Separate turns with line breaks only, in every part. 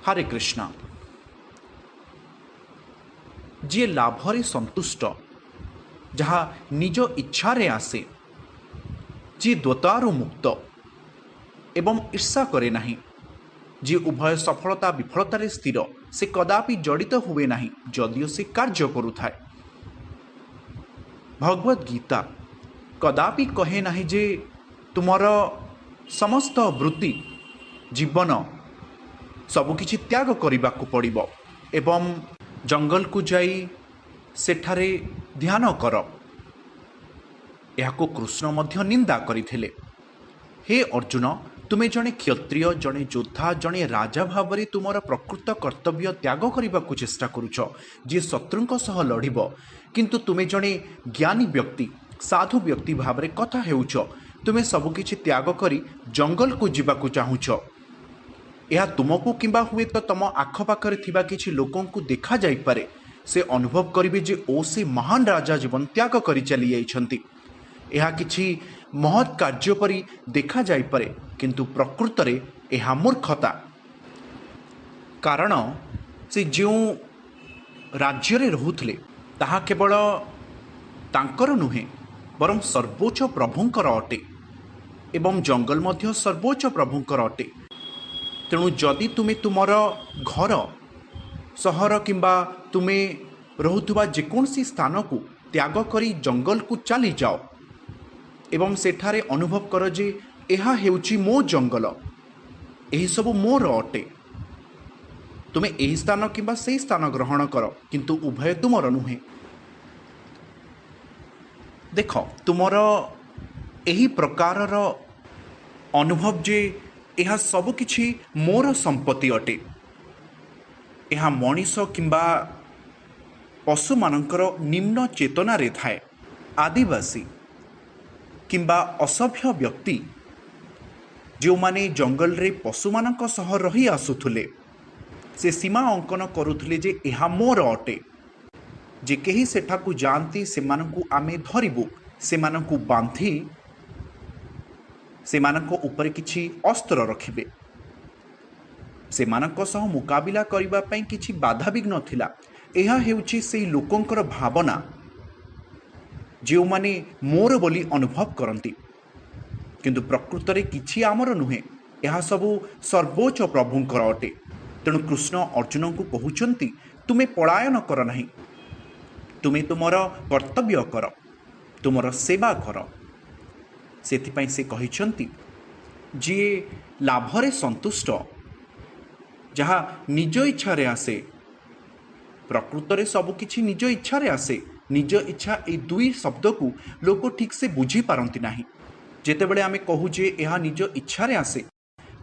हरे कृष्ण। जी लाभरे संतुष्ट जहा निज इच्छा रे आसे, जी द्वतारू मुक्त एवं ईर्षा करे नहीं, जी उभय सफलता विफलतार स्थिर, से कदापि जड़ित हुए नहीं जदिओ से कार्य करुथाए। भगवद गीता कदापि कहे नहीं जे तुमर समस्त वृत्ति जीवन सबकिछि त्याग करने को पड़िबो एवं जंगल को जाई सेठारे ध्यान कर। यहाको कृष्ण मध्य निंदा करथिले। हे अर्जुन, तुमे जड़े क्षत्रिय, जड़े योद्धा, जड़े राजा भाव में तुमर प्रकृत कर्तव्य त्याग करने को चेष्टा करुच, जी शत्रुंक सह लड़िब, किंतु तुमे जड़े ज्ञानी व्यक्ति, साधु व्यक्ति भाव में कथा हेउच, तुमे सबकिछि त्याग करी जंगल को जीवाकु चाहुच। यह तुमको किंबा हुए तो तुम आखपाखरे थिबा किछि लोकों को देखा जाई पारे, से अनुभव करिवे जे ओ से महान राजा जीवन त्याग करी चली जाइछंती। यह किछि महत् कार्य परि देखा जाई पारे, किंतु प्रकृत रे यह मूर्खता। कारण से जो राज्य रे रहुथले ताहा केवल तांकर नुहे बरं सर्वोच्च प्रभुंकर अटे एवं जंगल मध्य सर्वोच्च प्रभुंकर अटे। तेणु जदि तुमे तुमर घर सहर किंबा तुमे रहुथुबा जेकोसी स्थान को त्याग करी जंगल को चली जाओ एवं सेठारे अनुभव कर जे यह हेउची मो जंगल, यही सब मोर अटे, तुमे यही स्थान किंबा से स्थान ग्रहण कर, किंतु उभय तुमर नुहे। देख तुमर यही प्रकारर अनुभव जे यह सब किछि मोर संपत्ति अटे, यह मनीष किंबा पशु मानकर निम्न चेतना रे थाए। आदिवासी किंबा असभ्य व्यक्ति जो माने जंगल रे पशु मानक सह रही आसुथुले, से सीमा अंकन करुथुले जे यह मोर अटे, जे केही सेठाकु जानती सेमानकु आमे धरिबु, सेमानकु बांधी सेमानक ऊपर किछि अस्त्र रखिबे, सेमानक सह मुकाबिला करिबा पई किछि बाधा विघ्न थिला। यह हेउछि सेही लोकंकर भावना जो माने मोर बोली अनुभव करती, किंतु प्रकृत रे किछि आमर नुहे, यह सबु सर्वोच्च प्रभुंकर अटे। तेणु कृष्ण अर्जुन को कहउचंती, तुमे पलायन कर नहीं, तुमे तुमर कर्तव्य कर, तुमर सेवा कर। सेथिपाई से कहिछंती जे लाभरे संतुष्ट जहा निज इच्छा रे आसे, प्रकृत रे सब किछि निज इच्छा रे आसे। निज इच्छा ए दुई शब्द को लोक ठीक से बुझी पारंती नाही। जेतेबेले आमे कहू जे यह निज इच्छा रे आसे,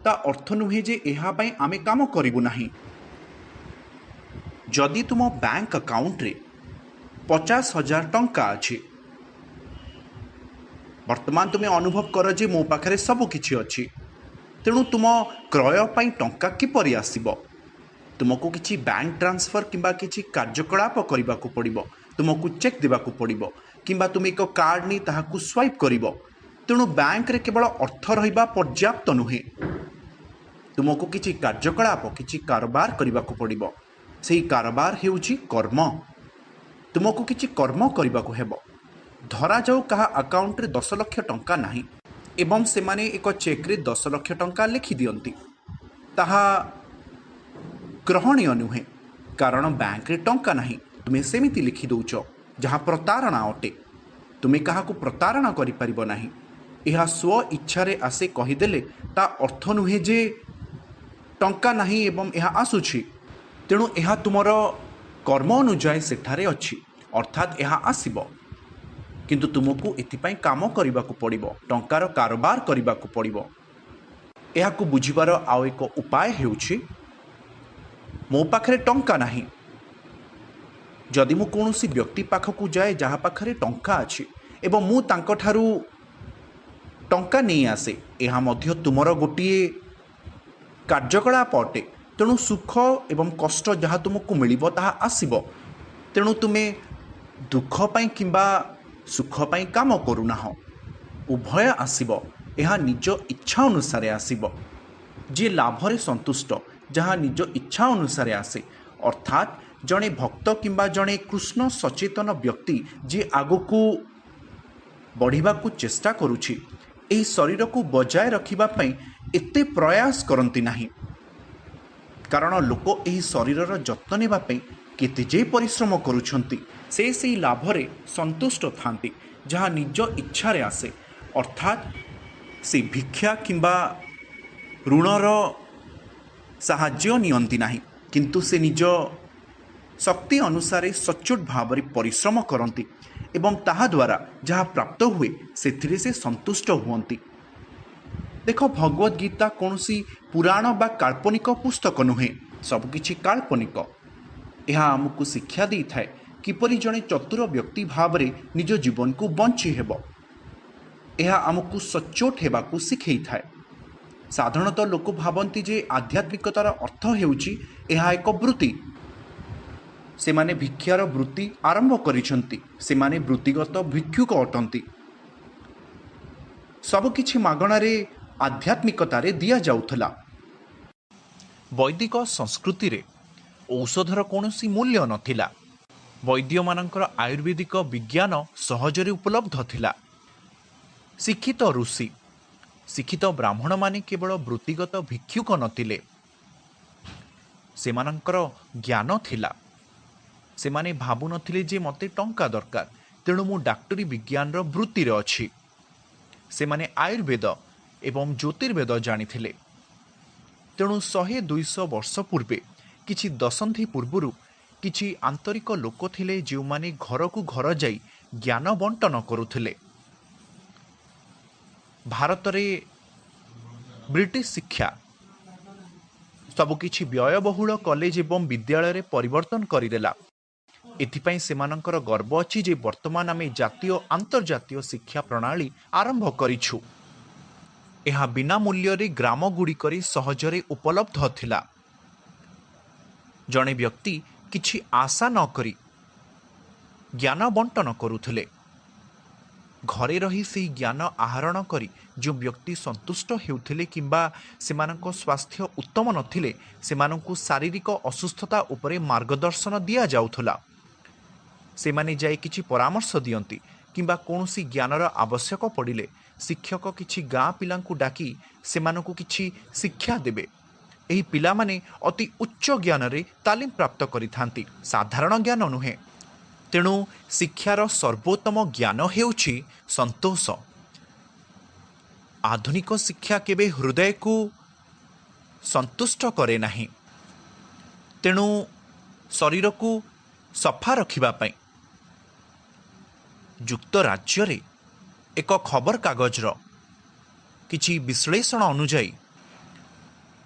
ता अर्थ नुहे जे यह पई आमे काम करिबु नाही। जदि तुम बैंक अकाउंट रे 50,000 टंका अछि, वर्तमान तुमे अनुभव कर जे मो पाखरे सब किछि अछि, तेणु तुम क्रय पई टंका किपरि आसीबो? तुमको किछि बैंक ट्रांसफर किंबा किछि कार्यकलाप करने को पड़िबो, तुमको चेक देवाकू पड़िबो, किंबा तुम एक कार्ड नहीं ताहाकू स्वाइप करिबो। तेणु बैंक रे केवल अर्थ रहिबा पर्याप्त नुहे, तुमको किछि कार्यकलाप किछि कारोबार करने को पड़िबो। सेही कारोबार हेउछि कर्म, तुमको किछि कर्म करने को हेबो। धरा जाऊ कहा अकाउंट रे 10 लाख टंका नाही एवं से माने एक चेक रे 10 लाख टंका लिखि दियंती, ताहा ग्रहणीय नुहे, कारण बैंक रे टंका नाही। तुमे सेमिति लिखि दउच जहाँ प्रतारणा अटे, तुमे काहाकू प्रतारणा करि परिबो नाही। यह स्व इच्छा रे आसे कहिदेले ता अर्थ नुहे जे टंका नाही एवं यह आसुछि, तेणु यह तुमर कर्म अनुजाई सेठारे अछि, अर्थात यह आसीबो, किंतु तुमको एथिपाई काम करने को पड़िबो, टंकार कारोबार करने को पड़िबो। यहाकू बुझिबार आउ एक उपाय हेउछि, मो पाखरे टंका नाही, जदि मु कौनसी व्यक्ति पाखकू जाए जहाँ पाखरे टंका अछि एवं मु तांको ठारू टंका नहीं आसे, यह मध्य तुमर गोटिए कार्यकलाप अटे। तेणु सुख एवं कष्ट जहाँ तुमको मिलिबो ताहा आसीबो, तेणु तुमे दुख पाई किंबा सुख पाई काम करूनाह, उभय आसीबो, यह निज इच्छा अनुसार आसीबो। जे लाभरे संतुष्ट, जहाँ निज इच्छा अनुसार आसे अर्थात जड़े भक्त किंबा जड़े कृष्ण सचेतन व्यक्ति जी आगक बढ़िबा को चेष्टा करुछि एही शरीर को बजाय रखिबा एते प्रयास करती नाही कारण लोक एही शरीरर जत्न नेबा केते जे परिश्रम करुछंती से लाभरे संतुष्ट थांती जहाँ निज इच्छा रे आसे अर्थात से भिक्षा किंबा ऋणर साहाय्य नियंती नाही किंतु से निज शक्ति अनुसार सचोट भाव परिश्रम करती एवं ताहा द्वारा जहाँ प्राप्त हुए से संतुष्ट हुअन्ति। देख भगवद गीता कौन पुराण बा काल्पनिक पुस्तक नुहे सबकि काल्पनिक यह आमको शिक्षा दी थाए किपरि जड़े चतुर व्यक्ति भाव में निज जीवन को बंची हेब यह आमको सचोट हेबाकु शिखई थाए। साधारणतः लोक भावती जे आध्यात्मिकतार अर्थ हेउची यह एक वृत्ति से माने भिक्षार वृत्ति आरंभ करिसंती से माने वृत्तिगत भिक्षुक अटंती सबकिछि मागणारे आध्यात्मिकतारे दिया जाउथला। वैदिक संस्कृति रे औषधर कौनसी मूल्य नथिला वैद्य मानकर आयुर्वेदिक विज्ञान सहजरे उपलब्ध थिला। शिक्षित ऋषि शिक्षित ब्राह्मण माने केवल वृत्तिगत भिक्षुक नथिले सेमानंकर ज्ञान थिला से माने भाबु नथिले जे मते टंका दरकार तेणु मु डाक्टरी विज्ञान रो वृत्ति रे अछि से माने आयुर्वेद एवं ज्योतिर्वेद जानिथिले तेणु 100-200 वर्ष पूर्वे किछि दशंधि पूर्वरु किछि आंतरिक लोक थिले जे माने घर को घर जाई ज्ञान बंटन करुथिले। भारत रे ब्रिटिश शिक्षा सबकिछि व्ययबहुल कॉलेज एवं विद्यालय रे परिवर्तन करिदेला एथिपाई सेमानंकर गर्व अछि जे वर्तमान आमे जातीय अंतर्जातीय शिक्षा प्रणाली आरंभ करिछु। यह बिना मूल्य रे ग्राम गुड़िकरे सहजरे उपलब्ध थिला। जड़े व्यक्ति किछि आशा न करी ज्ञान बंटन करुथिले घरे रही से ज्ञान आहरण करी जो व्यक्ति संतुष्ट हेउथिले किंबा सेमानक स्वास्थ्य उत्तम नथिले सेमानकु शारीरिक असुस्थता उपरे मार्गदर्शन दिया जाउथला से माने जाय किछि परामर्श दियंती किंबा कोनोसी ज्ञानर आवश्यक पड़िले शिक्षक किछि गाँ पिलांकु डाकी सेमानकु किछि शिक्षा देबे एही पिला माने अति उच्च ज्ञान रे तालीम प्राप्त करिथांती साधारण ज्ञान नुहे। तेणु शिक्षार सर्वोत्तम ज्ञान हेउछि संतोष। आधुनिक शिक्षा केबे हृदय को संतुष्ट करे नाही तेणु शरीर को सफा रखिबा पई युक्त राज्य रे एक खबर कागजर किछि विश्लेषण अनुଯାयी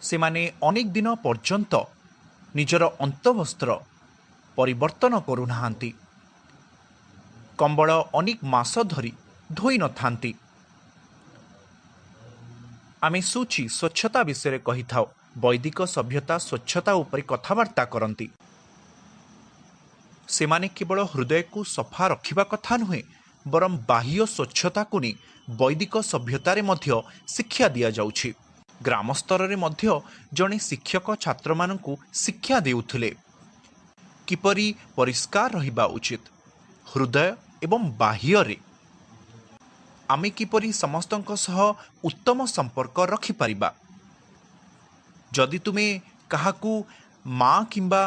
से माने अनेक दिन पर्यंत निजर अंतवस्त्र परिवर्तन करुनाहांती कंबल अनेक मास धरी धोई न थांती। आमे सूची स्वच्छता विषय कही थाओ वैदिक सभ्यता स्वच्छता उपरे कथबार्ता करती सेमाने केवल हृदय को सफा रखिबा कथा नुहे बरम बाह्य स्वच्छता को नहीं वैदिक सभ्यतारे मध्य शिक्षा दिया जाउछि। ग्राम स्तर रे मध्य जणे शिक्षक छात्र मानकु शिक्षा देउथिले किपरि परिष्कार रहिबा उचित हृदय एवं बाह्य रे आमे किपरि समस्तंक सह उत्तम संपर्क रखि परिबा। जदि तुमे काहाकू माँ किंबा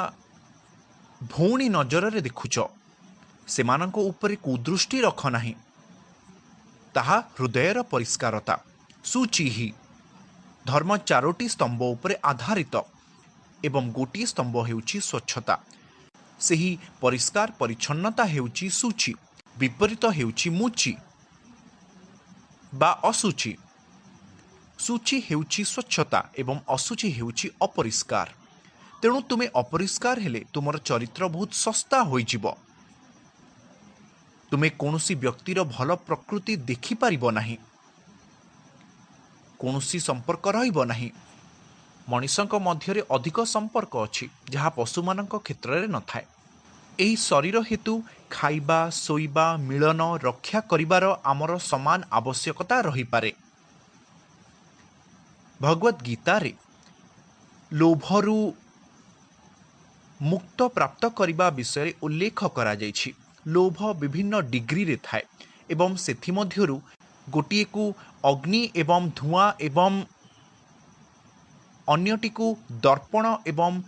भौणी नजर रे देखुच सेमानंको उपरे कुदृष्टि रख नाही ताहा हृदयर परिष्कारता। सूची ही धर्म 4टी स्तंभ उपरे आधारित एवं गोटी स्तंभ हेउची स्वच्छता सेही परिष्कार परिच्छन्नता हेउची सूची विपरीत हेउची मुची बा असुची। सूची हेउची स्वच्छता एवं असुची हेउची अपरिष्कार। तेणु तुमे अपरिष्कार हेले तुमर चरित्र बहुत सस्ता होई जिवो तुमे कोनोसी व्यक्तिर भल प्रकृति देखि पारिबो नाही कोनोसी संपर्क रहिबो नाही। मनुष्यक मध्यरे अधिक संपर्क अछि जहाँ पशुमानक क्षेत्र में नथाए। एही शरीर हेतु खाइबा शोइबा मिलन रक्षा करिबार आमर समान आवश्यकता रही पारे। भगवद गीता रे लोभरू मुक्त प्राप्त करने विषय उल्लेख करा जायछि। लोभ विभिन्न डिग्री रे थाए एवं सेथिमध्यरु गोटिए को अग्नि एवं धुआं एवं अन्यटिकु दर्पण एवं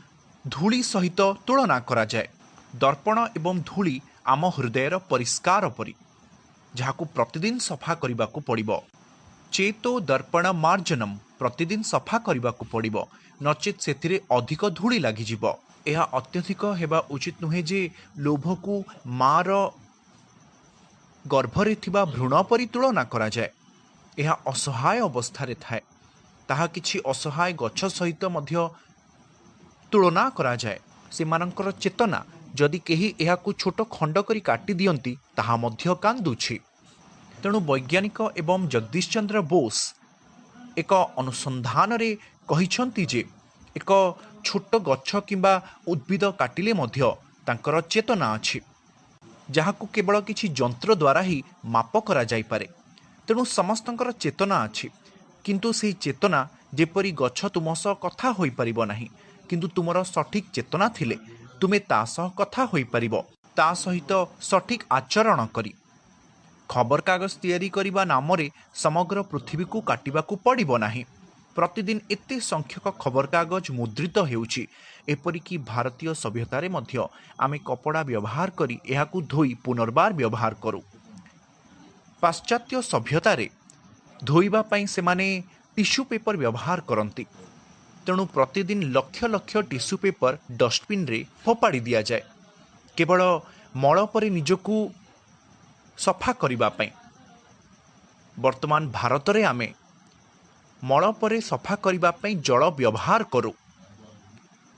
धूली सहित तुलना करा जाए। दर्पण एवं धूली आम हृदयर परिष्कार परी जहाकू प्रतिदिन सफा करने को पड़िबो। चेतो दर्पण मार्जनम प्रतिदिन सफा करने को पड़िबो, नचेत सेथिरे अधिक धूली लागिजिबो। यह अत्यधिक हेबा उचित नुहे जे लोभ को मार गर्भरे थिबा भ्रूण परि तुलना करा जाए। यह असहाय अवस्था थाए, ताहा किछि असहाय गछ सहित मध्य तुलना करा जाए। सेमानंकर चेतना जदि केही एहाकु छोट खंड करी काटी दियंती ताहा मध्य कांदुछि। तेणु वैज्ञानिक एवं जगदीश चंद्र बोस एक अनुसंधान रे कहिछंती जे एक छोट गछ किंबा उद्भिद काटिले मध्य तांकर चेतना अछि, जहाकू केवल किछि जंत्र द्वारा ही माप करा जाई पारे। तेणु समस्तंकर चेतना अछि, किंतु सेही चेतना जेपरी गछ तुम सह कथा होई परिबो नाही, किंतु तुमर सठिक चेतना थिले तुमे ता सह कथा होई परिबो, ता सहित सठिक आचरण करी। खबर कागज तैयारी करिबा नामरे समग्र पृथ्वी को काटिबा को पड़िबो नाही। प्रतिदिन एते संख्यक खबर कागज मुद्रित हेउछि, एपरिकी भारतीय सभ्यतारे मध्य आमे कपड़ा व्यवहार करी एहाकू धोई पुनर्बार व्यवहार करू। पाश्चात्य सभ्यतारे धोइबा पई सेमाने टिश्यू पेपर व्यवहार करंती। तेणु प्रतिदिन लक्ष लक्ष टिश्यू पेपर डस्टबिन रे फोपाड़ी दिया जाए केवल मल परे निजकू सफा करिबा पई। वर्तमान भारत रे आमे मल परे सफा करिबा पई जल व्यवहार करू।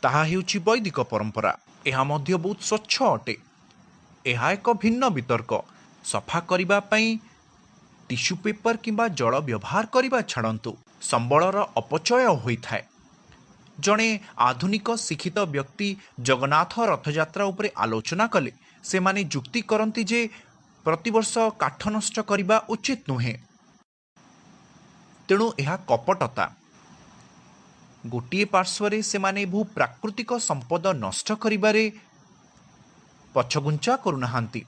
ताहा हेउछि वैदिक परंपरा। एहा मध्य बहुत स्वच्छ अटे। एहा एक भिन्न वितर्क। सफा करिबा पई टिश्यू पेपर किंबा जल व्यवहार करिबा छाड़ंतु, संबलर अपचय होइथाए। जणे आधुनिक शिक्षित व्यक्ति जगन्नाथ रथयात्रा उपरे आलोचना कले सेमाने जुक्ति करंती जे प्रतिवर्ष काठ नष्ट करिबा उचित नुहे। तेणु यह कपटता। गोटिए पार्श्वरे सेमाने भू प्राकृतिक संपद नष्ट करिबारे पछगुंचा करुनाहांती।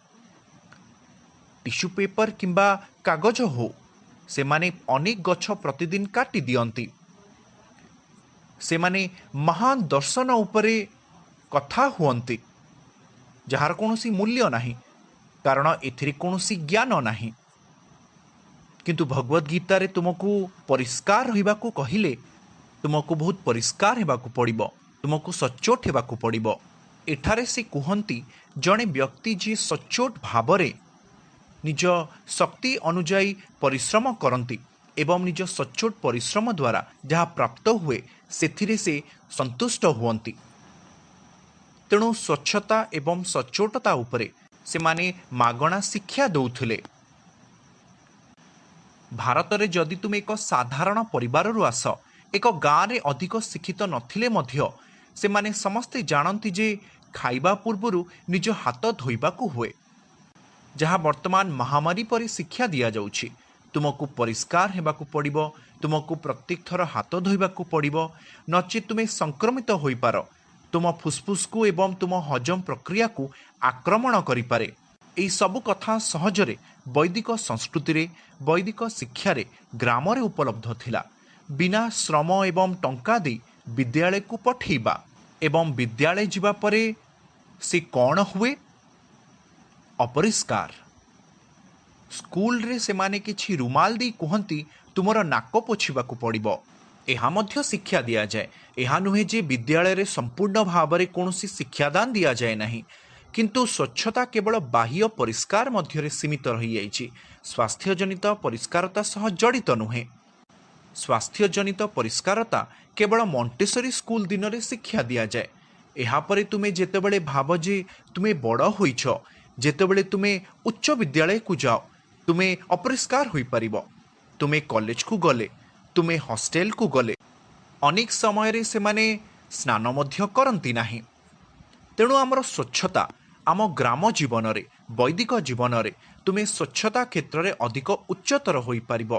टिश्यू पेपर किंबा कागज हो, सेमाने अनेक गछ प्रतिदिन काटी दियंती। सेमाने महान दर्शन उपरे कथा हुअंती, जहार कोनोसी मूल्य नाही, कारण एथिरे कोनोसी ज्ञान नाही। किंतु भगवद गीता रे तुमको परिष्कार रहिबाकू कहिले तुमको बहुत परिष्कार हेबाकू पड़िबो, तुमको सच्चोट हेबाकू पड़िबो। एठारे से कुहंती जणे व्यक्ति जी सच्चोट भावरे निज शक्ति अनुजाई परिश्रम करंती एवं निज सच्चोट परिश्रम द्वारा जहाँ प्राप्त हुए सेथिरे से संतुष्ट हुअंती। तेणु स्वच्छता एवं सच्चोटता उपरे सेमाने मागणा शिक्षा दौथिले। भारत रे जदि तुम एक साधारण परिवार रु आस, एक गाँव रे अधिक शिक्षित नथिले मध्य सेमाने समस्ते जानती जे खाइबा पूर्वरु निज हाथ धोइबाकू हुए, जहाँ वर्तमान महामारी परि शिक्षा दिया जाउछि। तुमको परिष्कार हेबाकू पड़िबो, तुमको प्रत्येक थर हाथ धोइबाकू पड़िबो, नचे तुमे संक्रमित होई पारो। तुम फुसफुस को एवं तुम हजम प्रक्रिया को आक्रमण करिपारे। एई सबु कथा सहजरे वैदिक संस्कृति रे, वैदिक शिक्षा रे ग्राम रे उपलब्ध थिला। बिना श्रम एवं टंका दे विद्यालय को पठेइबा एवं विद्यालय जिबा परे से कौन हुए? अपरिष्कार। स्कूल रे सेमाने किछि रुमाल दी कुहंती तुमर नाक पोछिबाकू पड़िबो। एहा मध्य शिक्षा दिया जाए। एहा नुहे जे विद्यालय रे संपूर्ण भाव में कौनसी शिक्षादान दिया जाए नहीं, किंतु स्वच्छता केवल बाह्य परिष्कार मध्य सीमित रही जाइछि। स्वास्थ्य जनित परिष्कारता सह जड़ित नुहे। स्वास्थ्य जनित परिष्कारता केवल मॉन्टेसरी स्कूल दिन रे शिक्षा दिया जाए। एहापरे तुमे जेतेबेले भाव जे तुमे बड़ होइछ, जेतेबेले तुमे उच्च विद्यालय को जाओ, तुमे अपरिष्कार होई परिबो। तुमे कॉलेज को गले, तुमे हॉस्टेल को गले अनेक समय रे सेमाने स्नान मध्य करंती नाही। तेणु आमर स्वच्छता आम ग्राम जीवन रे, वैदिक जीवन रे तुमे स्वच्छता क्षेत्र रे अधिक उच्चतर होई परिबो।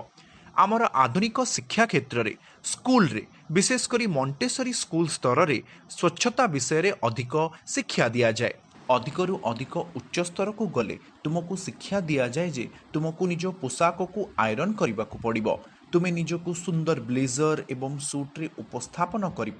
आमर आधुनिक शिक्षा क्षेत्र में स्कूल रे विशेषकर मॉन्टेसरी स्कूल स्तर में स्वच्छता विषय रे अधिक शिक्षा दि जाए। अधिकरू अधिक उच्च स्तर को गले तुमको शिक्षा दि जाए जे तुमको निज पोशाक को आयरन करने को पड़ो। तुम्हें निजक सुंदर ब्लेजर एवं सुट्रे उपस्थापन कर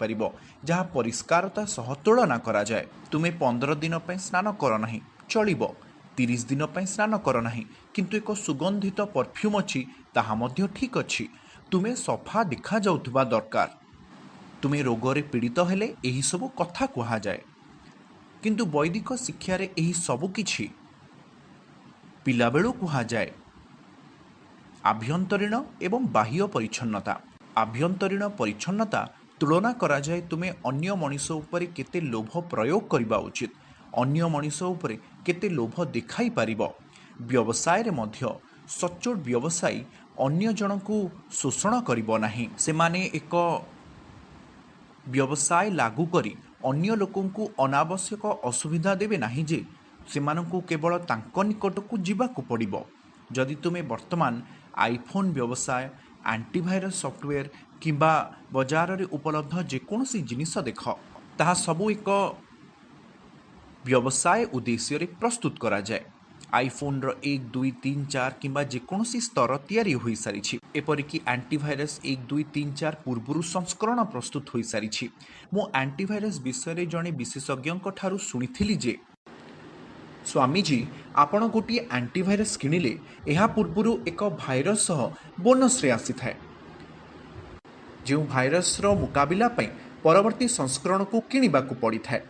जहाँ परिष्कारता सह तुलना करा जाए। तुम्हें 15 दिन पर स्नान कर ना चलो, 30 दिन पर स्नान कर ना किंतु एक सुगंधित परफ्यूम अच्छी ताहा मध्य ठीक अच्छी। तुम्हें सफा देखा जाउथबा दरकार। तुम्हें रोगरे पीड़ित हेले एही सबु कथा कहा जाए, किंतु वैदिक शिक्षा रे एही सबु किछि पिलाबेलू कहा जाए। आभ्यंतरीण एवं बाह्य परिच्छन्नता। आभ्यंतरीण परिच्छन्नता तुलना करा जाए तुम्हें अन्य मनीष उपरे केते लोभ प्रयोग करबा उचित, अन्य मनीष उपरे केते लोभ देखाई पारिबो। व्यवसाय रे मध्य सचोट व्यवसायी अन्य जन को शोषण करिबो नाही। से माने एक व्यवसाय लागू करी अन्य लोकों को अनावश्यक असुविधा देवे नाही जे सेमानंकु केवल तांको निकट को जीवाकू पड़िबो। जदि तुम्हें वर्तमान आईफोन व्यवसाय, एंटीवायरस सॉफ्टवेयर किंबा बाजार रे उपलब्ध जेकोसी जिनिस देख, ताहा सबू एक व्यवसाय उद्देश्य रे प्रस्तुत करा जाए। आईफोन रो 1, 2, 3, 4 किंबा जेकोसी स्तर तैयारी होई सारिछि। एपरिकी एंटीवायरस 1, 2, 3, 4 पूर्वरु संस्करण प्रस्तुत होई सारिछि। मो एंटीवायरस विषय रे जणे विशेषज्ञ ठारू सुनिथिली जे स्वामीजी आपण गोटे एंटीवायरस किणिले यह पूर्वर एक भाइरस सह बोनस रे आसी थाए। जो भाइरस रो मुकाबिला पई परवर्ती संस्करण को किणिबा को पड़ी थाए।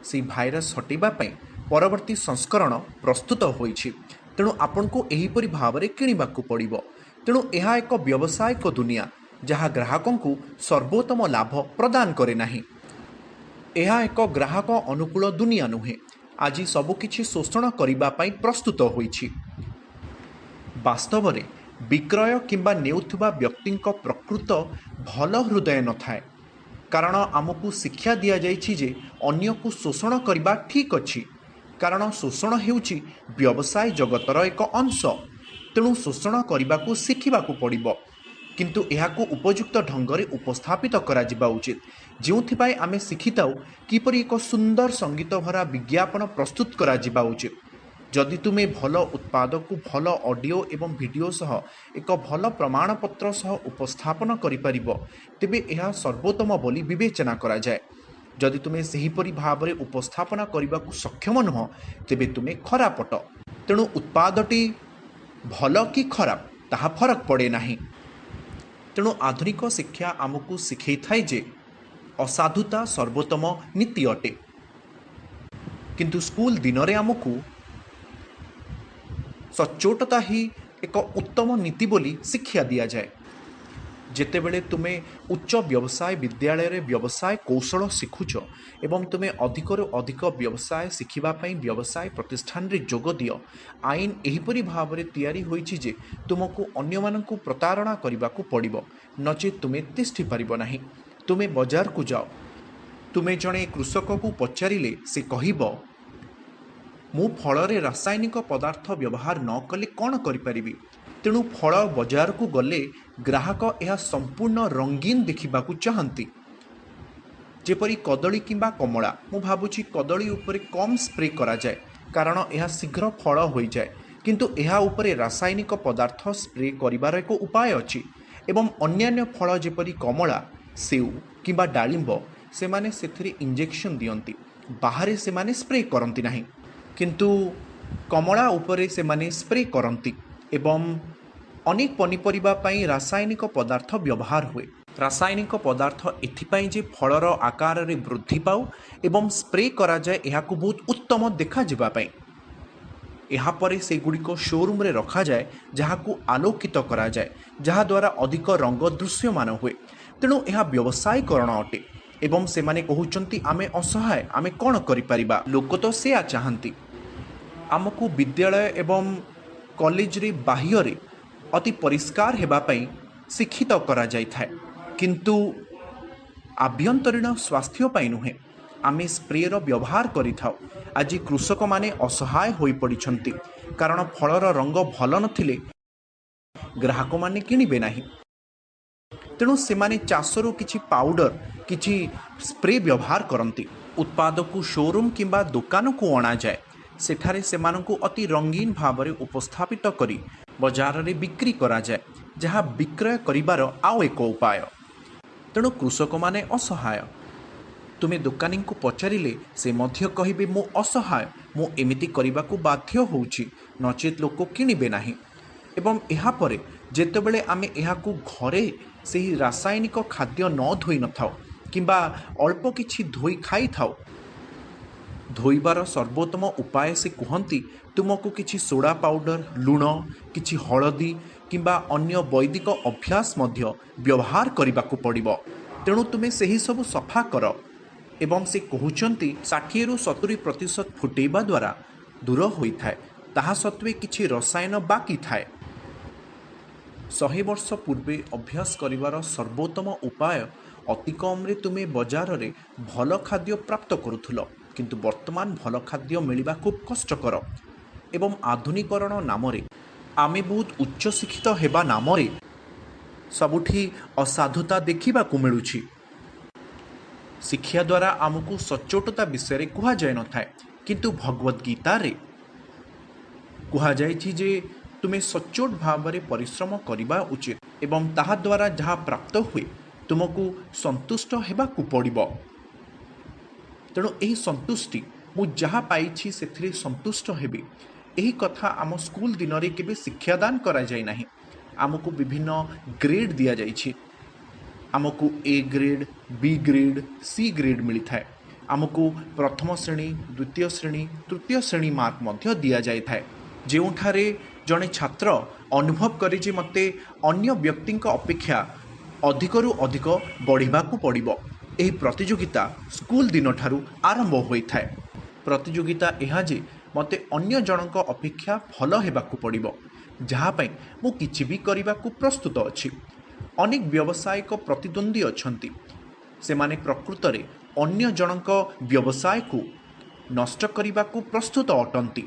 से भाइरस हटेबा पई परवर्ती संस्करण प्रस्तुत होईछि। तेणु आपण को एहीपरि भाव रे किणिबा को पड़िबो। तेणु यह एक व्यवसायिक दुनिया जहाँ ग्राहकों को सर्वोत्तम लाभ प्रदान करे नाही। यह एक ग्राहक अनुकूल दुनिया नुहे। आज सबुकिछि शोषण करिबा पई प्रस्तुत होईछि। वास्तव में विक्रय किंबा नेउथुबा व्यक्तिंक प्रकृत भल हृदय न थाए। कारण आमको शिक्षा दिया जाइछि जे अन्य को शोषण करिबा ठीक अछि, कारण शोषण हेउछि व्यवसाय जगतर एक अंश। तेणु शोषण करिबा को शिखिबा को पड़िबो, किंतु एहाको उपयुक्त ढंगरे उपस्थापित करा जिबा उचित, जोथिपाई आमे शिखिताउ किपरि एक सुंदर संगीत भरा विज्ञापन प्रस्तुत करा जिबा उचित। जदि तुमे भल उत्पाद को भल ऑडियो एवं वीडियो सह एक भल प्रमाणपत्र सह उपस्थापन करि परिबो, तेबे एहा सर्वोत्तम बोली विवेचना करा जाए। जदि तुमे सेहीपरि भावरे उपस्थापना करिबा को सक्षम नुह, तेबे तुमे खराब अट। तेणु उत्पादटी भल कि खराब ताहा फरक पड़े नाही। तेणु आधुनिक शिक्षा आमको शिखई थाए जे असाधुता सर्वोत्तम नीति अटे, किंतु स्कूल दिन रे आमको सचोटता ही एक उत्तम नीति बोली शिक्षा दिया जाए। जेतेबेले तुमे उच्च व्यवसाय विद्यालय रे व्यवसाय कौशल शिखुछ एवं तुमे अधिकरू अधिक व्यवसाय शिखिबा पई व्यवसाय प्रतिष्ठान रे जोग दियो, आईन एहीपरि भावरे तैयारी होईछि जे तुमको अन्य मानकु प्रतारणा करिबाकू पड़िबो, नचे तुमे तिष्ठि पारिबो नाही। तुमे बाजार को जाओ, तुमे जणे कृषक को पचारिले से कहिबो मु फल रे रासायनिक पदार्थ व्यवहार न कले कौन करिपारिबि। तेणु फल बाजार को गले ग्राहक यह संपूर्ण रंगीन देखा चाहती। जेपरी कदली किंबा कमला, मु भावुची कदली उपरे कम स्प्रे करा जाए कारण यह शीघ्र फल हो जाए, किंतु यह उपरे रासायनिक पदार्थ स्प्रे करिबार एक उपाय अछि। एवं अन्यान्य फल जेपरी कमला, सेउ किंबा डालिंब से माने सेथिरे इंजेक्शन दियंती, बाहरे से माने स्प्रे करंती नाही, किंतु कमला उपरे से माने स्प्रे करंती। एवं अनेक पनीपरिबा पई रासायनिक पदार्थ व्यवहार हुए। रासायनिक पदार्थ एथिपाई जे फलर आकार रे वृद्धि पाऊ एवं स्प्रे करा जाए एहाको बहुत उत्तम देखा जिबा पई। एहा परे से गुड़िक शोरूम रे रखा जाए, जहाको आलोकित करा जाए, जहाँ द्वारा अधिक रंग दृश्यमान हुए। तेणु यह व्यवसायीकरण अटे एवं से माने कहउचंती आमे असहाय, आमे कौन करिपारिबा। लोक तो से चाहती आमको विद्यालय एवं कॉलेज रे बाह्य रे अति परिष्कार हेबा पई शिक्षित करा जाय थाए, किंतु आभ्यंतरीण स्वास्थ्य पई नुहे। आमे स्प्रे रो व्यवहार करिथाउ। आज कृषक माने असहाय होई पड़िछंती, कारण फलर रंग भल नथिले ଗ୍ରାହକ ମାନେ କିଣିବେ ନାହିଁ। ତେଣୁ ସେମାନେ ଚାଷରୁ କିଛି ପାଉଡର କିଛି ସ୍ପ୍ରେ ବ୍ୟବହାର କରନ୍ତି। ଉତ୍ପାଦକୁ ଶୋରୁମ୍ କିମ୍ବା ଦୋକାନକୁ ଅଣାଯାଏ। ସେଠାରେ ସେମାନଙ୍କୁ ଅତି ରଙ୍ଗୀନ ଭାବରେ ଉପସ୍ଥାପିତ କରି ବଜାରରେ ବିକ୍ରି କରାଯାଏ, ଯାହା ବିକ୍ରୟ କରିବାର ଆଉ ଏକ ଉପାୟ। ତେଣୁ କୃଷକମାନେ ଅସହାୟ। ତୁମେ ଦୋକାନୀଙ୍କୁ ପଚାରିଲେ ସେ ମଧ୍ୟ କହିବେ ମୁଁ ଅସହାୟ, ମୁଁ ଏମିତି କରିବାକୁ ବାଧ୍ୟ ହେଉଛି, ନଚେତ୍ ଲୋକ କିଣିବେ ନାହିଁ। ଏବଂ ଏହାପରେ ଯେତେବେଳେ ଆମେ ଏହାକୁ ଘରେ ସେହି ରାସାୟନିକ ଖାଦ୍ୟ ନ ଧୋଇ ନଥାଉ କିମ୍ବା ଅଳ୍ପ କିଛି ଧୋଇ ଖାଇଥାଉ, ଧୋଇବାର ସର୍ବୋତ୍ତମ ଉପାୟ ସେ କୁହନ୍ତି ତୁମକୁ କିଛି ସୋଡ଼ା ପାଉଡର, ଲୁଣ, କିଛି ହଳଦୀ କିମ୍ବା ଅନ୍ୟ ବୈଦିକ ଅଭ୍ୟାସ ମଧ୍ୟ ବ୍ୟବହାର କରିବାକୁ ପଡ଼ିବ। ତେଣୁ ତୁମେ ସେହିସବୁ ସଫା କର। ଏବଂ ସେ କହୁଛନ୍ତି 60-70% ଫୁଟେଇବା ଦ୍ୱାରା ଦୂର ହୋଇଥାଏ। ତାହା ସତ୍ତ୍ୱେ କିଛି ରସାୟନ ବାକି ଥାଏ। 100 ବର୍ଷ ପୂର୍ବେ ଅଭ୍ୟାସ କରିବାର ସର୍ବୋତ୍ତମ ଉପାୟ ଅତି କମ୍ରେ ତୁମେ ବଜାରରେ ଭଲ ଖାଦ୍ୟ ପ୍ରାପ୍ତ କରୁଥିଲ, କିନ୍ତୁ ବର୍ତ୍ତମାନ ଭଲ ଖାଦ୍ୟ ମିଳିବା ଖୁବ୍ କଷ୍ଟକର। ଏବଂ ଆଧୁନିକରଣ ନାମରେ ଆମେ ବହୁତ ଉଚ୍ଚଶିକ୍ଷିତ ହେବା ନାମରେ ସବୁଠି ଅସାଧୁତା ଦେଖିବାକୁ ମିଳୁଛି। ଶିକ୍ଷା ଦ୍ୱାରା ଆମକୁ ସଚ୍ଚୋଟତା ବିଷୟରେ କୁହାଯାଇନଥାଏ, କିନ୍ତୁ ଭଗବଦ୍ ଗୀତାରେ କୁହାଯାଇଛି ଯେ ତୁମେ ସଚ୍ଚୋଟ ଭାବରେ ପରିଶ୍ରମ କରିବା ଉଚିତ ଏବଂ ତାହା ଦ୍ୱାରା ଯାହା ପ୍ରାପ୍ତ ହୁଏ ତୁମକୁ ସନ୍ତୁଷ୍ଟ ହେବାକୁ ପଡ଼ିବ। ତେଣୁ ଏହି ସନ୍ତୁଷ୍ଟି, ମୁଁ ଯାହା ପାଇଛି ସେଥିରେ ସନ୍ତୁଷ୍ଟ ହେବି, ଏହି କଥା ଆମ ସ୍କୁଲ ଦିନରେ କେବେ ଶିକ୍ଷାଦାନ କରାଯାଇ ନାହିଁ। ଆମକୁ ବିଭିନ୍ନ ଗ୍ରେଡ୍ ଦିଆଯାଇଛି। ଆମକୁ A grade, B grade, C grade ମିଳିଥାଏ। ଆମକୁ ପ୍ରଥମ ଶ୍ରେଣୀ, ଦ୍ୱିତୀୟ ଶ୍ରେଣୀ, ତୃତୀୟ ଶ୍ରେଣୀ ମାର୍କ ମଧ୍ୟ ଦିଆଯାଇଥାଏ, ଯେଉଁଠାରେ ଜଣେ ଛାତ୍ର ଅନୁଭବ କରେ ଯେ ମୋତେ ଅନ୍ୟ ବ୍ୟକ୍ତିଙ୍କ ଅପେକ୍ଷା ଅଧିକରୁ ଅଧିକ ବଢ଼ିବାକୁ ପଡ଼ିବ। ଏହି ପ୍ରତିଯୋଗିତା ସ୍କୁଲ ଦିନଠାରୁ ଆରମ୍ଭ ହୋଇଥାଏ। ପ୍ରତିଯୋଗିତା ଏହା ଯେ ମୋତେ ଅନ୍ୟ ଜଣଙ୍କ ଅପେକ୍ଷା ଭଲ ହେବାକୁ ପଡ଼ିବ, ଯାହା ପାଇଁ ମୁଁ କିଛି ବି କରିବାକୁ ପ୍ରସ୍ତୁତ ଅଛି। ଅନେକ ବ୍ୟବସାୟିକ ପ୍ରତିଦ୍ୱନ୍ଦ୍ୱୀ ଅଛନ୍ତି। ସେମାନେ ପ୍ରକୃତରେ ଅନ୍ୟ ଜଣଙ୍କ ବ୍ୟବସାୟକୁ ନଷ୍ଟ କରିବାକୁ ପ୍ରସ୍ତୁତ ଅଟନ୍ତି।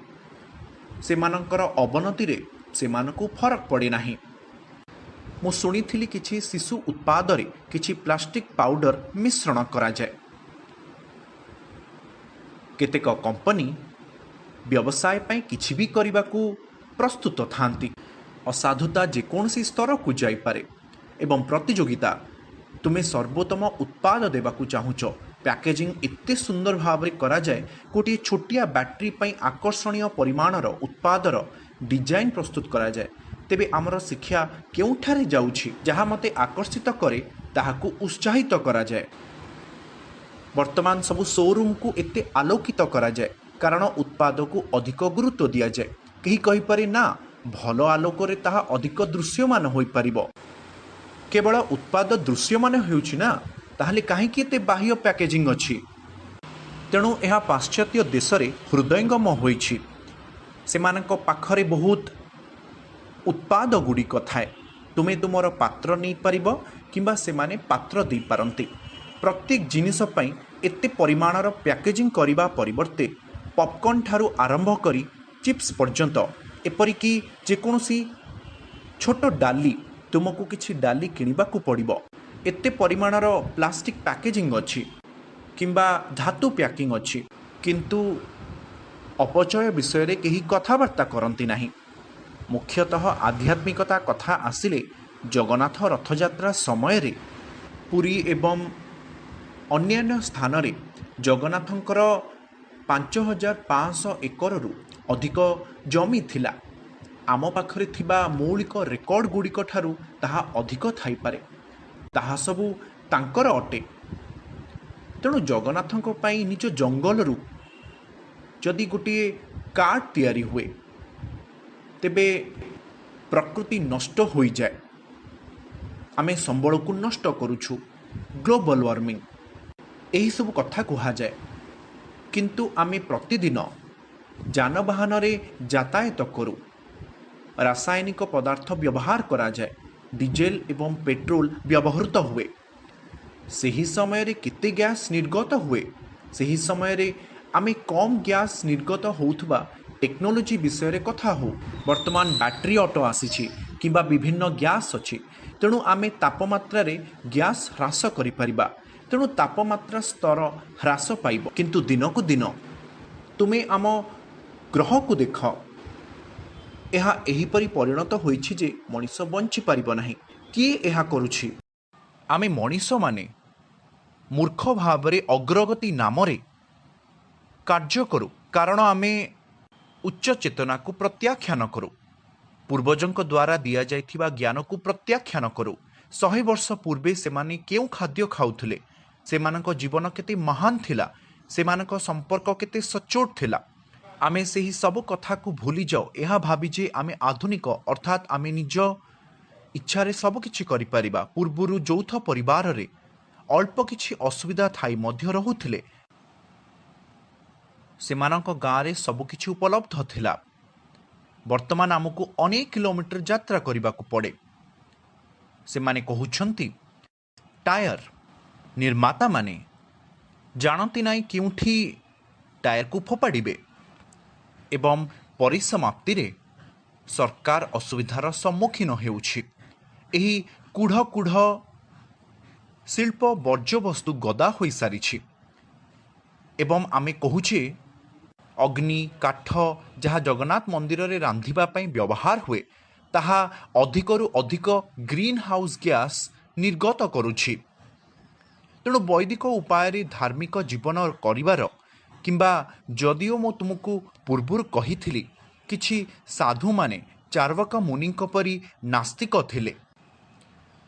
ସେମାନଙ୍କର ଅବନତିରେ ସେମାନଙ୍କୁ ଫରକ ପଡ଼େ ନାହିଁ। ମୁଁ ଶୁଣିଥିଲି କିଛି ଶିଶୁ ଉତ୍ପାଦରେ କିଛି ପ୍ଲାଷ୍ଟିକ ପାଉଡର ମିଶ୍ରଣ କରାଯାଏ। କେତେକ କମ୍ପାନୀ ବ୍ୟବସାୟ ପାଇଁ କିଛି ବି କରିବାକୁ ପ୍ରସ୍ତୁତ ଥାନ୍ତି। ଅସାଧୁତା ଯେକୌଣସି ସ୍ତରକୁ ଯାଇପାରେ ଏବଂ ପ୍ରତିଯୋଗିତା। ତୁମେ ସର୍ବୋତ୍ତମ ଉତ୍ପାଦ ଦେବାକୁ ଚାହୁଁଛ, ପ୍ୟାକେଜିଂ ଏତେ ସୁନ୍ଦର ଭାବରେ କରାଯାଏ, ଗୋଟିଏ ଛୋଟିଆ ବ୍ୟାଟେରୀ ପାଇଁ ଆକର୍ଷଣୀୟ ପରିମାଣର ଉତ୍ପାଦର ଡିଜାଇନ୍ ପ୍ରସ୍ତୁତ କରାଯାଏ। ତେବେ ଆମର ଶିକ୍ଷା କେଉଁଠାରେ ଯାଉଛି? ଯାହା ମୋତେ ଆକର୍ଷିତ କରେ ତାହାକୁ ଉତ୍ସାହିତ କରାଯାଏ। ବର୍ତ୍ତମାନ ସବୁ ଶୋରୁମ୍କୁ ଏତେ ଆଲୋକିତ କରାଯାଏ କାରଣ ଉତ୍ପାଦକୁ ଅଧିକ ଗୁରୁତ୍ୱ ଦିଆଯାଏ। କେହି କହିପାରେ ନା, ଭଲ ଆଲୋକରେ ତାହା ଅଧିକ ଦୃଶ୍ୟମାନ ହୋଇପାରିବ। କେବଳ ଉତ୍ପାଦ ଦୃଶ୍ୟମାନ ହେଉଛି ନା, ତାହେଲେ କାହିଁକି ଏତେ ବାହ୍ୟ ପ୍ୟାକେଜିଂ ଅଛି? ତେଣୁ ଏହା ପାଶ୍ଚାତ୍ୟ ଦେଶରେ ହୃଦୟଙ୍ଗମ ହୋଇଛି। ସେମାନଙ୍କ ପାଖରେ ବହୁତ ଉତ୍ପାଦ ଗୁଡ଼ିକ ଥାଏ। ତୁମେ ତୁମର ପାତ୍ର ନେଇପାରିବ କିମ୍ବା ସେମାନେ ପାତ୍ର ଦେଇପାରନ୍ତି। ପ୍ରତ୍ୟେକ ଜିନିଷ ପାଇଁ ଏତେ ପରିମାଣର ପ୍ୟାକେଜିଂ କରିବା ପରିବର୍ତ୍ତେ ପପକର୍ଣ୍ଣ ଠାରୁ ଆରମ୍ଭ କରି ଚିପ୍ସ ପର୍ଯ୍ୟନ୍ତ, ଏପରିକି ଯେକୌଣସି ଛୋଟ ଡାଲି, ତୁମକୁ କିଛି ଡାଲି କିଣିବାକୁ ପଡ଼ିବ। ଏତେ ପରିମାଣର ପ୍ଲାଷ୍ଟିକ ପ୍ୟାକେଜିଂ ଅଛି କିମ୍ବା ଧାତୁ ପ୍ୟାକିଂ ଅଛି, କିନ୍ତୁ ଅପଚୟ ବିଷୟରେ କେହି କଥାବାର୍ତ୍ତା କରନ୍ତି ନାହିଁ। ମୁଖ୍ୟତଃ ଆଧ୍ୟାତ୍ମିକତା କଥା ଆସିଲେ ଜଗନ୍ନାଥ ରଥଯାତ୍ରା ସମୟରେ ପୁରୀ ଏବଂ ଅନ୍ୟାନ୍ୟ ସ୍ଥାନରେ ଜଗନ୍ନାଥଙ୍କର 5500 ଏକରରୁ ଅଧିକ ଜମି ଥିଲା। ଆମ ପାଖରେ ଥିବା ମୌଳିକ ରେକର୍ଡ ଗୁଡ଼ିକ ଠାରୁ ତାହା ଅଧିକ ଥାଇପାରେ। ତାହା ସବୁ ତାଙ୍କର ଅଟେ। ତେଣୁ ଜଗନ୍ନାଥଙ୍କ ପାଇଁ ନିଜ ଜଙ୍ଗଲରୁ ଯଦି ଗୋଟିଏ କାର୍ଡ ତିଆରି ହୁଏ, ତେବେ ପ୍ରକୃତି ନଷ୍ଟ ହୋଇଯାଏ। ଆମେ ସମ୍ବଳକୁ ନଷ୍ଟ କରୁଛୁ, ଗ୍ଲୋବାଲ ୱାର୍ମିଂ, ଏହିସବୁ କଥା କୁହାଯାଏ। କିନ୍ତୁ ଆମେ ପ୍ରତିଦିନ ଯାନବାହନରେ ଯାତାୟାତ କରୁ। ରାସାୟନିକ ପଦାର୍ଥ ବ୍ୟବହାର କରାଯାଏ। ଡିଜେଲ ଏବଂ ପେଟ୍ରୋଲ ବ୍ୟବହୃତ ହୁଏ। ସେହି ସମୟରେ କେତେ ଗ୍ୟାସ୍ ନିର୍ଗତ ହୁଏ? ସେହି ସମୟରେ ଆମେ କମ୍ ଗ୍ୟାସ୍ ନିର୍ଗତ ହେଉଥିବା ଟେକ୍ନୋଲୋଜି ବିଷୟରେ କଥା ହେଉ। ବର୍ତ୍ତମାନ ବ୍ୟାଟେରୀ ଅଟୋ ଆସିଛି, किंबा विभिन्न गैस अच्छी तेणु आमे तापमात्रा रे गैस ह्रास करिपरिबा तेणु तापमात्रा स्तर ह्रास पाइब किंतु दिनकु दिन तुमे आम ग्रह को देख ଏହା ଏହିପରି ପରିଣତ ହୋଇଛି ଯେ ମଣିଷ ବଞ୍ଚିପାରିବ ନାହିଁ। କିଏ ଏହା କରୁଛି? ଆମେ ମଣିଷମାନେ ମୂର୍ଖ ଭାବରେ ଅଗ୍ରଗତି ନାମରେ କାର୍ଯ୍ୟ କରୁ କାରଣ ଆମେ ଉଚ୍ଚ ଚେତନାକୁ ପ୍ରତ୍ୟାଖ୍ୟାନ କରୁ। ପୂର୍ବଜଙ୍କ ଦ୍ୱାରା ଦିଆଯାଇଥିବା ଜ୍ଞାନକୁ ପ୍ରତ୍ୟାଖ୍ୟାନ କରୁ। 100 ବର୍ଷ ପୂର୍ବେ ସେମାନେ କେଉଁ ଖାଦ୍ୟ ଖାଉଥିଲେ, ସେମାନଙ୍କ ଜୀବନ କେତେ ମହାନ ଥିଲା, ସେମାନଙ୍କ ସମ୍ପର୍କ କେତେ ସଚ୍ଚୋଟ ଥିଲା। ଆମେ ସେହି ସବୁ କଥାକୁ ଭୁଲି ଯାଉ ଏହା ଭାବି ଯେ ଆମେ ଆଧୁନିକ ଅର୍ଥାତ୍ ଆମେ ନିଜ ଇଚ୍ଛାରେ ସବୁକିଛି କରିପାରିବା। ପୂର୍ବରୁ ଯୌଥ ପରିବାରରେ ଅଳ୍ପ କିଛି ଅସୁବିଧା ଥାଇ ମଧ୍ୟ ରହୁଥିଲେ। ସେମାନଙ୍କ ଗାଁରେ ସବୁକିଛି ଉପଲବ୍ଧ ଥିଲା। ବର୍ତ୍ତମାନ ଆମକୁ ଅନେକ କିଲୋମିଟର ଯାତ୍ରା କରିବାକୁ ପଡ଼େ। ସେମାନେ କହୁଛନ୍ତି ଟାୟାର ନିର୍ମାତାମାନେ ଜାଣନ୍ତି ନାହିଁ କେଉଁଠି ଟାୟାରକୁ ଫୋପାଡ଼ିବେ ଏବଂ ପରିସମାପ୍ତିରେ ସରକାର ଅସୁବିଧାର ସମ୍ମୁଖୀନ ହେଉଛି। ଏହି କୁଢ଼ କୁଢ଼ ଶିଳ୍ପ ବର୍ଜ୍ୟବସ୍ତୁ ଗଦା ହୋଇସାରିଛି ଏବଂ ଆମେ କହୁଛେ ଅଗ୍ନି କାଠ ଯାହା ଜଗନ୍ନାଥ ମନ୍ଦିରରେ ରାନ୍ଧିବା ପାଇଁ ବ୍ୟବହାର ହୁଏ ତାହା ଅଧିକରୁ ଅଧିକ ଗ୍ରୀନ୍ ହାଉସ୍ ଗ୍ୟାସ୍ ନିର୍ଗତ କରୁଛି। ତେଣୁ ବୈଦିକ ଉପାୟରେ ଧାର୍ମିକ ଜୀବନ କରିବାର କିମ୍ବା ଯଦିଓ ମୁଁ ତୁମକୁ ପୂର୍ବରୁ କହିଥିଲି କିଛି ସାଧୁମାନେ ଚାର୍ବାକ ମୁନିଙ୍କ ପରି ନାସ୍ତିକ ଥିଲେ।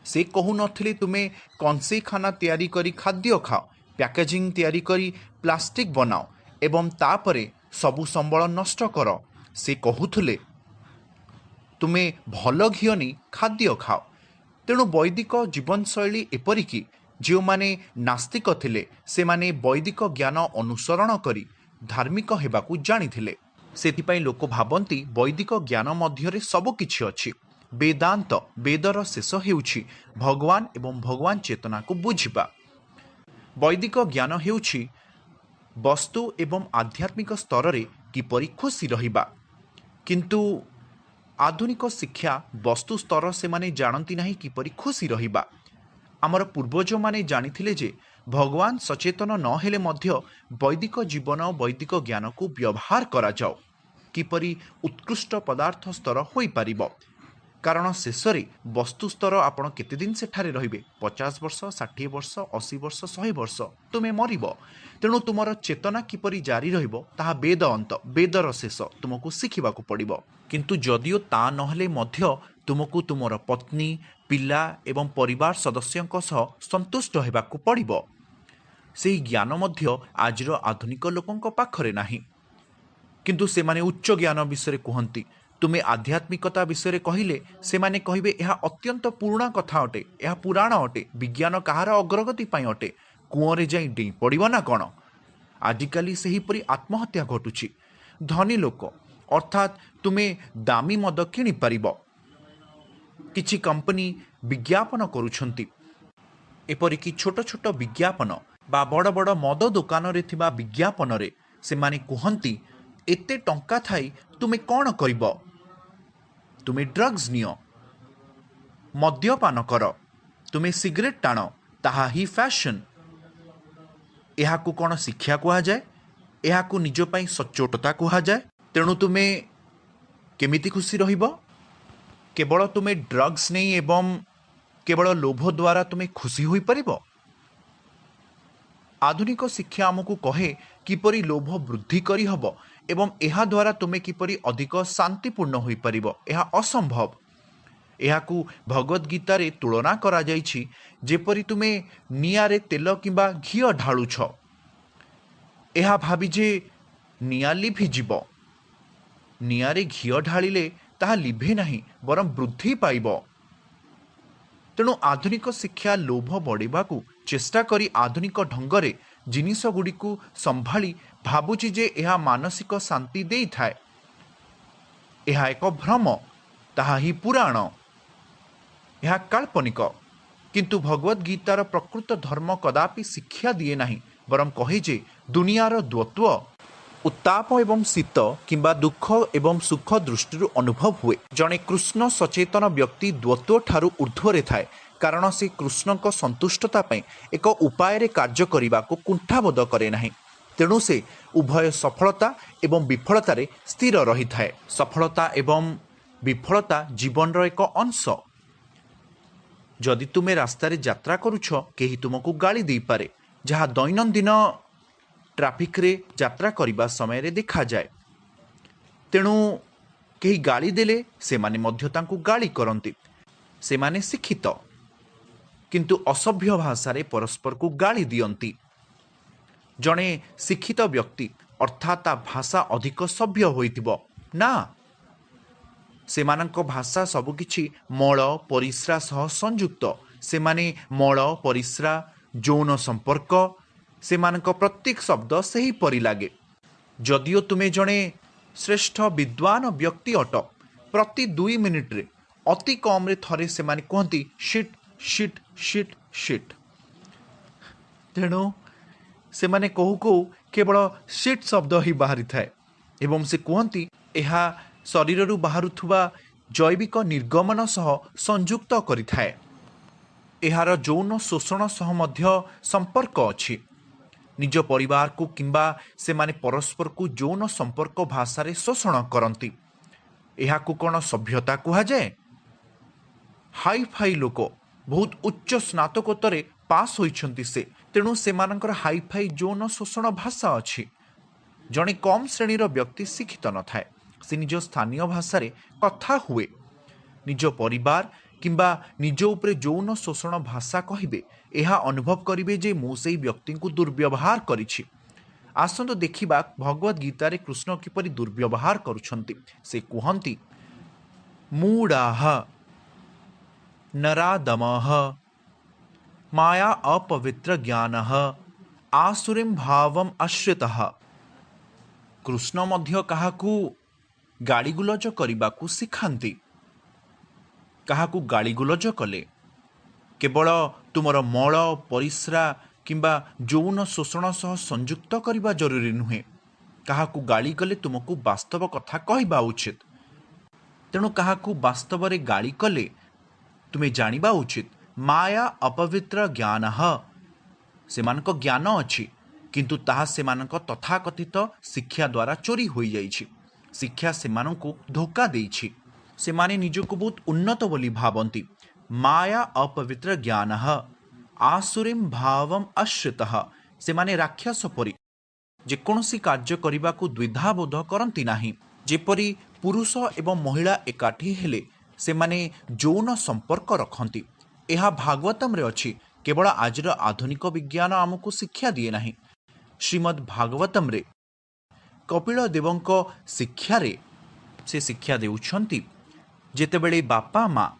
ସେ କହୁନଥିଲେ ତୁମେ କଂସେଇଖାନା ତିଆରି କରି ଖାଦ୍ୟ ଖାଅ, ପ୍ୟାକେଜିଂ ତିଆରି କରି ପ୍ଲାଷ୍ଟିକ୍ ବନାଅ ଏବଂ ତାପରେ ସବୁ ସମ୍ବଳ ନଷ୍ଟ କର। ସେ କହୁଥିଲେ ତୁମେ ଭଲ ଘିଅ ନେଇ ଖାଦ୍ୟ ଖାଅ। ତେଣୁ ବୈଦିକ ଜୀବନଶୈଳୀ ଏପରିକି ଯେଉଁମାନେ ନାସ୍ତିକ ଥିଲେ ସେମାନେ ବୈଦିକ ଜ୍ଞାନ ଅନୁସରଣ କରି ଧାର୍ମିକ ହେବାକୁ ଜାଣିଥିଲେ। ସେଥିପାଇଁ ଲୋକ ଭାବନ୍ତି ବୈଦିକ ଜ୍ଞାନ ମଧ୍ୟରେ ସବୁକିଛି ଅଛି। ବେଦାନ୍ତ ବେଦର ଶେଷ ହେଉଛି ଭଗବାନ ଏବଂ ଭଗବାନ ଚେତନାକୁ ବୁଝିବା। ବୈଦିକ ଜ୍ଞାନ ହେଉଛି ବସ୍ତୁ ଏବଂ ଆଧ୍ୟାତ୍ମିକ ସ୍ତରରେ କିପରି ଖୁସି ରହିବା। କିନ୍ତୁ ଆଧୁନିକ ଶିକ୍ଷା ବସ୍ତୁ ସ୍ତର ସେମାନେ ଜାଣନ୍ତି ନାହିଁ କିପରି ଖୁସି ରହିବା। ଆମର ପୂର୍ବଜମାନେ ଜାଣିଥିଲେ ଯେ ଭଗବାନ ସଚେତନ ନ ହେଲେ ମଧ୍ୟ ବୈଦିକ ଜୀବନ ବୈଦିକ ଜ୍ଞାନକୁ ବ୍ୟବହାର କରାଯାଉ କିପରି ଉତ୍କୃଷ୍ଟ ପଦାର୍ଥ ସ୍ତର ହୋଇପାରିବ। କାରଣ ଶେଷରେ ବସ୍ତୁ ସ୍ତର ଆପଣ କେତେଦିନ ସେଠାରେ ରହିବେ? 50 ବର୍ଷ, 60 ବର୍ଷ, 80 ବର୍ଷ, 100 ବର୍ଷ ତୁମେ ମରିବ। ତେଣୁ ତୁମର ଚେତନା କିପରି ଜାରି ରହିବ ତାହା ବେଦ ଅନ୍ତ ବେଦର ଶେଷ ତୁମକୁ ଶିଖିବାକୁ ପଡ଼ିବ। କିନ୍ତୁ ଯଦିଓ ତା ନହେଲେ ମଧ୍ୟ ତୁମକୁ ତୁମର ପତ୍ନୀ ପିଲା ଏବଂ ପରିବାର ସଦସ୍ୟଙ୍କ ସହ ସନ୍ତୁଷ୍ଟ ହେବାକୁ ପଡ଼ିବ। ସେହି ଜ୍ଞାନ ମଧ୍ୟ ଆଜିର ଆଧୁନିକ ଲୋକଙ୍କ ପାଖରେ ନାହିଁ। କିନ୍ତୁ ସେମାନେ ଉଚ୍ଚ ଜ୍ଞାନ ବିଷୟରେ କୁହନ୍ତି। ତୁମେ ଆଧ୍ୟାତ୍ମିକତା ବିଷୟରେ କହିଲେ ସେମାନେ କହିବେ ଏହା ଅତ୍ୟନ୍ତ ପୁରୁଣା କଥା ଅଟେ, ଏହା ପୁରାଣ ଅଟେ, ବିଜ୍ଞାନ କାହାର ଅଗ୍ରଗତି ପାଇଁ ଅଟେ, କୂଅରେ ଯାଇ ଡେଇଁ ପଡ଼ିବ ନା କ'ଣ? ଆଜିକାଲି ସେହିପରି ଆତ୍ମହତ୍ୟା ଘଟୁଛି। ଧନୀ ଲୋକ ଅର୍ଥାତ୍ ତୁମେ ଦାମୀ ମଦ କିଣିପାରିବ। କିଛି କମ୍ପାନୀ ବିଜ୍ଞାପନ କରୁଛନ୍ତି। ଏପରିକି ଛୋଟ ଛୋଟ ବିଜ୍ଞାପନ ବା ବଡ଼ ବଡ଼ ମଦ ଦୋକାନରେ ଥିବା ବିଜ୍ଞାପନରେ ସେମାନେ କୁହନ୍ତି ଏତେ ଟଙ୍କା ଥାଇ ତୁମେ କ'ଣ କରିବ? ତୁମେ ଡ୍ରଗ୍ସ ନିଅ, ମଦ୍ୟପାନ କର, ତୁମେ ସିଗାରେଟ୍ ଟାଣ, ତାହା ହିଁ ଫ୍ୟାସନ୍। ଏହାକୁ କ'ଣ ଶିକ୍ଷା କୁହାଯାଏ? ଏହାକୁ ନିଜ ପାଇଁ ସଚ୍ଚୋଟତା କୁହାଯାଏ? ତେଣୁ ତୁମେ କେମିତି ଖୁସି ରହିବ? କେବଳ ତୁମେ ଡ୍ରଗ୍ସ ନେଇ ଏବଂ କେବଳ ଲୋଭ ଦ୍ୱାରା ତୁମେ ଖୁସି ହୋଇପାରିବ? ଆଧୁନିକ ଶିକ୍ଷା ଆମକୁ କହେ କିପରି ଲୋଭ ବୃଦ୍ଧି କରିହେବ ଏବଂ ଏହାଦ୍ୱାରା ତୁମେ କିପରି ଅଧିକ ଶାନ୍ତିପୂର୍ଣ୍ଣ ହୋଇପାରିବ। ଏହା ଅସମ୍ଭବ। ଏହାକୁ ଭଗବଦ୍ ଗୀତାରେ ତୁଳନା କରାଯାଇଛି ଯେପରି ତୁମେ ନିଆଁରେ ତେଲ କିମ୍ବା ଘିଅ ଢାଳୁଛ। ଏହା ଭାବି ଯେ ନିଆଁ ଲିଭିଯିବ। ନିଆଁରେ ଘିଅ ଢାଳିଲେ ତାହା ଲିଭେ ନାହିଁ ବରଂ ବୃଦ୍ଧି ପାଇବ। ତେଣୁ ଆଧୁନିକ ଶିକ୍ଷା ଲୋଭ ବଢ଼ାଇବାକୁ ଚେଷ୍ଟା କରି ଆଧୁନିକ ଢଙ୍ଗରେ ଜିନିଷଗୁଡ଼ିକୁ ସମ୍ଭାଳି ଭାବୁଛି ଯେ ଏହା ମାନସିକ ଶାନ୍ତି ଦେଇଥାଏ। ଏହା ଏକ ଭ୍ରମ, ତାହା ହିଁ ପୁରାଣ, ଏହା କାଳ୍ପନିକ। କିନ୍ତୁ ଭଗବଦ୍ ଗୀତାର ପ୍ରକୃତ ଧର୍ମ କଦାପି ଶିକ୍ଷା ଦିଏ ନାହିଁ ବରଂ କହେ ଯେ ଦୁନିଆର ଦ୍ୱନ୍ଦ୍ୱ उत्ताप एवं शीत किंबा दुख एवं सुख दृष्टि अनुभव हुए। जड़े कृष्ण सचेतन व्यक्ति द्वत्व ठारू ऊर्ध्वरे थाए, कारण से कृष्ण संतुष्टता एक उपाय कार्य करने को कुंठाबोध करे ना। तेणु से उभय सफलता एवं विफलतार स्थिर रही थाए। सफलता एवं विफलता जीवन एक अंश। जदि तुमे रास्तार यात्रा करुछ, केही तुमको गाली दे पारे, जहाँ दैनंदिन ट्राफिक रे यात्रा करने समय देखा जाए। तेणु कहीं गाली देले से माने मध्य तांकु गाली करती। से माने शिक्षित किंतु असभ्य भाषा रे परस्पर को गाली दियंती। जड़े शिक्षित व्यक्ति अर्थात भाषा अधिक सभ्य होइतिबो ना, से मानक भाषा सबकिछि मल परिस्रा सह संयुक्त। से माने मल परिस्रा यौन संपर्क से मानक प्रत्येक शब्द से ही परि लागे। जदिओ तुमे जड़े श्रेष्ठ विद्वान व्यक्ति अट, प्रति 2 मिनिट रे अति कम रे थरे से माने कहती शिट शिट शिट शिट। तेणु से माने कहू कहू केवल शिट शब्द ही बाहरी थाए एवं से कहती यह शरीर रु बाहरुथुवा जैविक निर्गमन सह संयुक्त करिथाए। एहार यौन शोषण सह मध्य संपर्क अछि। निज परिवार को किंबा से माने परस्पर को यौन संपर्क भाषा रे शोषण करती। यह कौन सभ्यता कह जाए? हाई फाई लोक बहुत उच्च स्नातकोत्तर पास होइछंती से, तेणु से मानकर हाई फाई यौन शोषण भाषा अछि। जड़े कम श्रेणीर व्यक्ति शिक्षित न थाए, से निज स्थानीय भाषा रे कथा हुए। निज परिवार किंबा निज उपरे यौन शोषण भाषा कहिबे, यह अनुभव करिवे जे मु सेई व्यक्ति को दुर्व्यवहार करिछि। आसंतु देखिबा भगवत गीतारे कृष्ण किपरि दुर्व्यवहार करुछंती। से कुहंती मूढ़ाः नरादमः माया अपवित्र ज्ञानः आसुरीं भावम आश्रितः। कृष्ण मध्य काहाकू गाड़ीगुलज करने शिखाती। काहाकू गाड़ीगुलज कले केवल तुमर मल परिस्रा किंबा यौन शोषण सह संयुक्त करने जरूरी नुहे। काहाकू गाली कले तुमको वास्तव कथा कहवा उचित। तेणु काहाकू वास्तव रे गाली कले तुम्हें जानिबा उचित। माया अपवित्र ज्ञान सेमानक ज्ञान अच्छी, किंतु ताहा सेमानक तथाकथित शिक्षा द्वारा चोरी हो जाइछि। शिक्षा सेमानकु धोखा देइछि। सेमाने निजको बहुत उन्नत बोली भावंती। माया अपवित्र ज्ञान आसुरीं भावम आश्रितः। सेमाने राक्षस परी जेकोसी कार्य करने को द्विधाबोध करती नाही। जेपरी पुरुष एवं महिला एकाठी हेले सेमाने यौन संपर्क रखती। यह भागवतम रे अछि। केवल आजर आधुनिक विज्ञान आमको शिक्षा दिए नाही। श्रीमद् भागवतम रे कपिल देवंक शिक्षा रे से शिक्षा देउछंती, जेतेबेले बापा माँ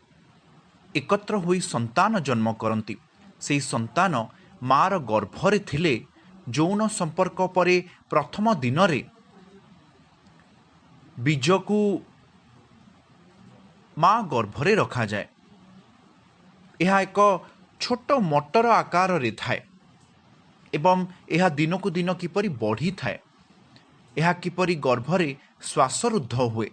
एकत्र होई संतान जन्म करती, से संतान मार गर्भरे थिले यौन संपर्क परे प्रथम दिन रे बीजकू माँ गर्भरे रखा जाए। यह एक छोट मटर आकार रे थाए एवं यह दिन को दिन किपरि बढ़ी थाए। यह किपरि गर्भरे श्वासरुद्ध हुए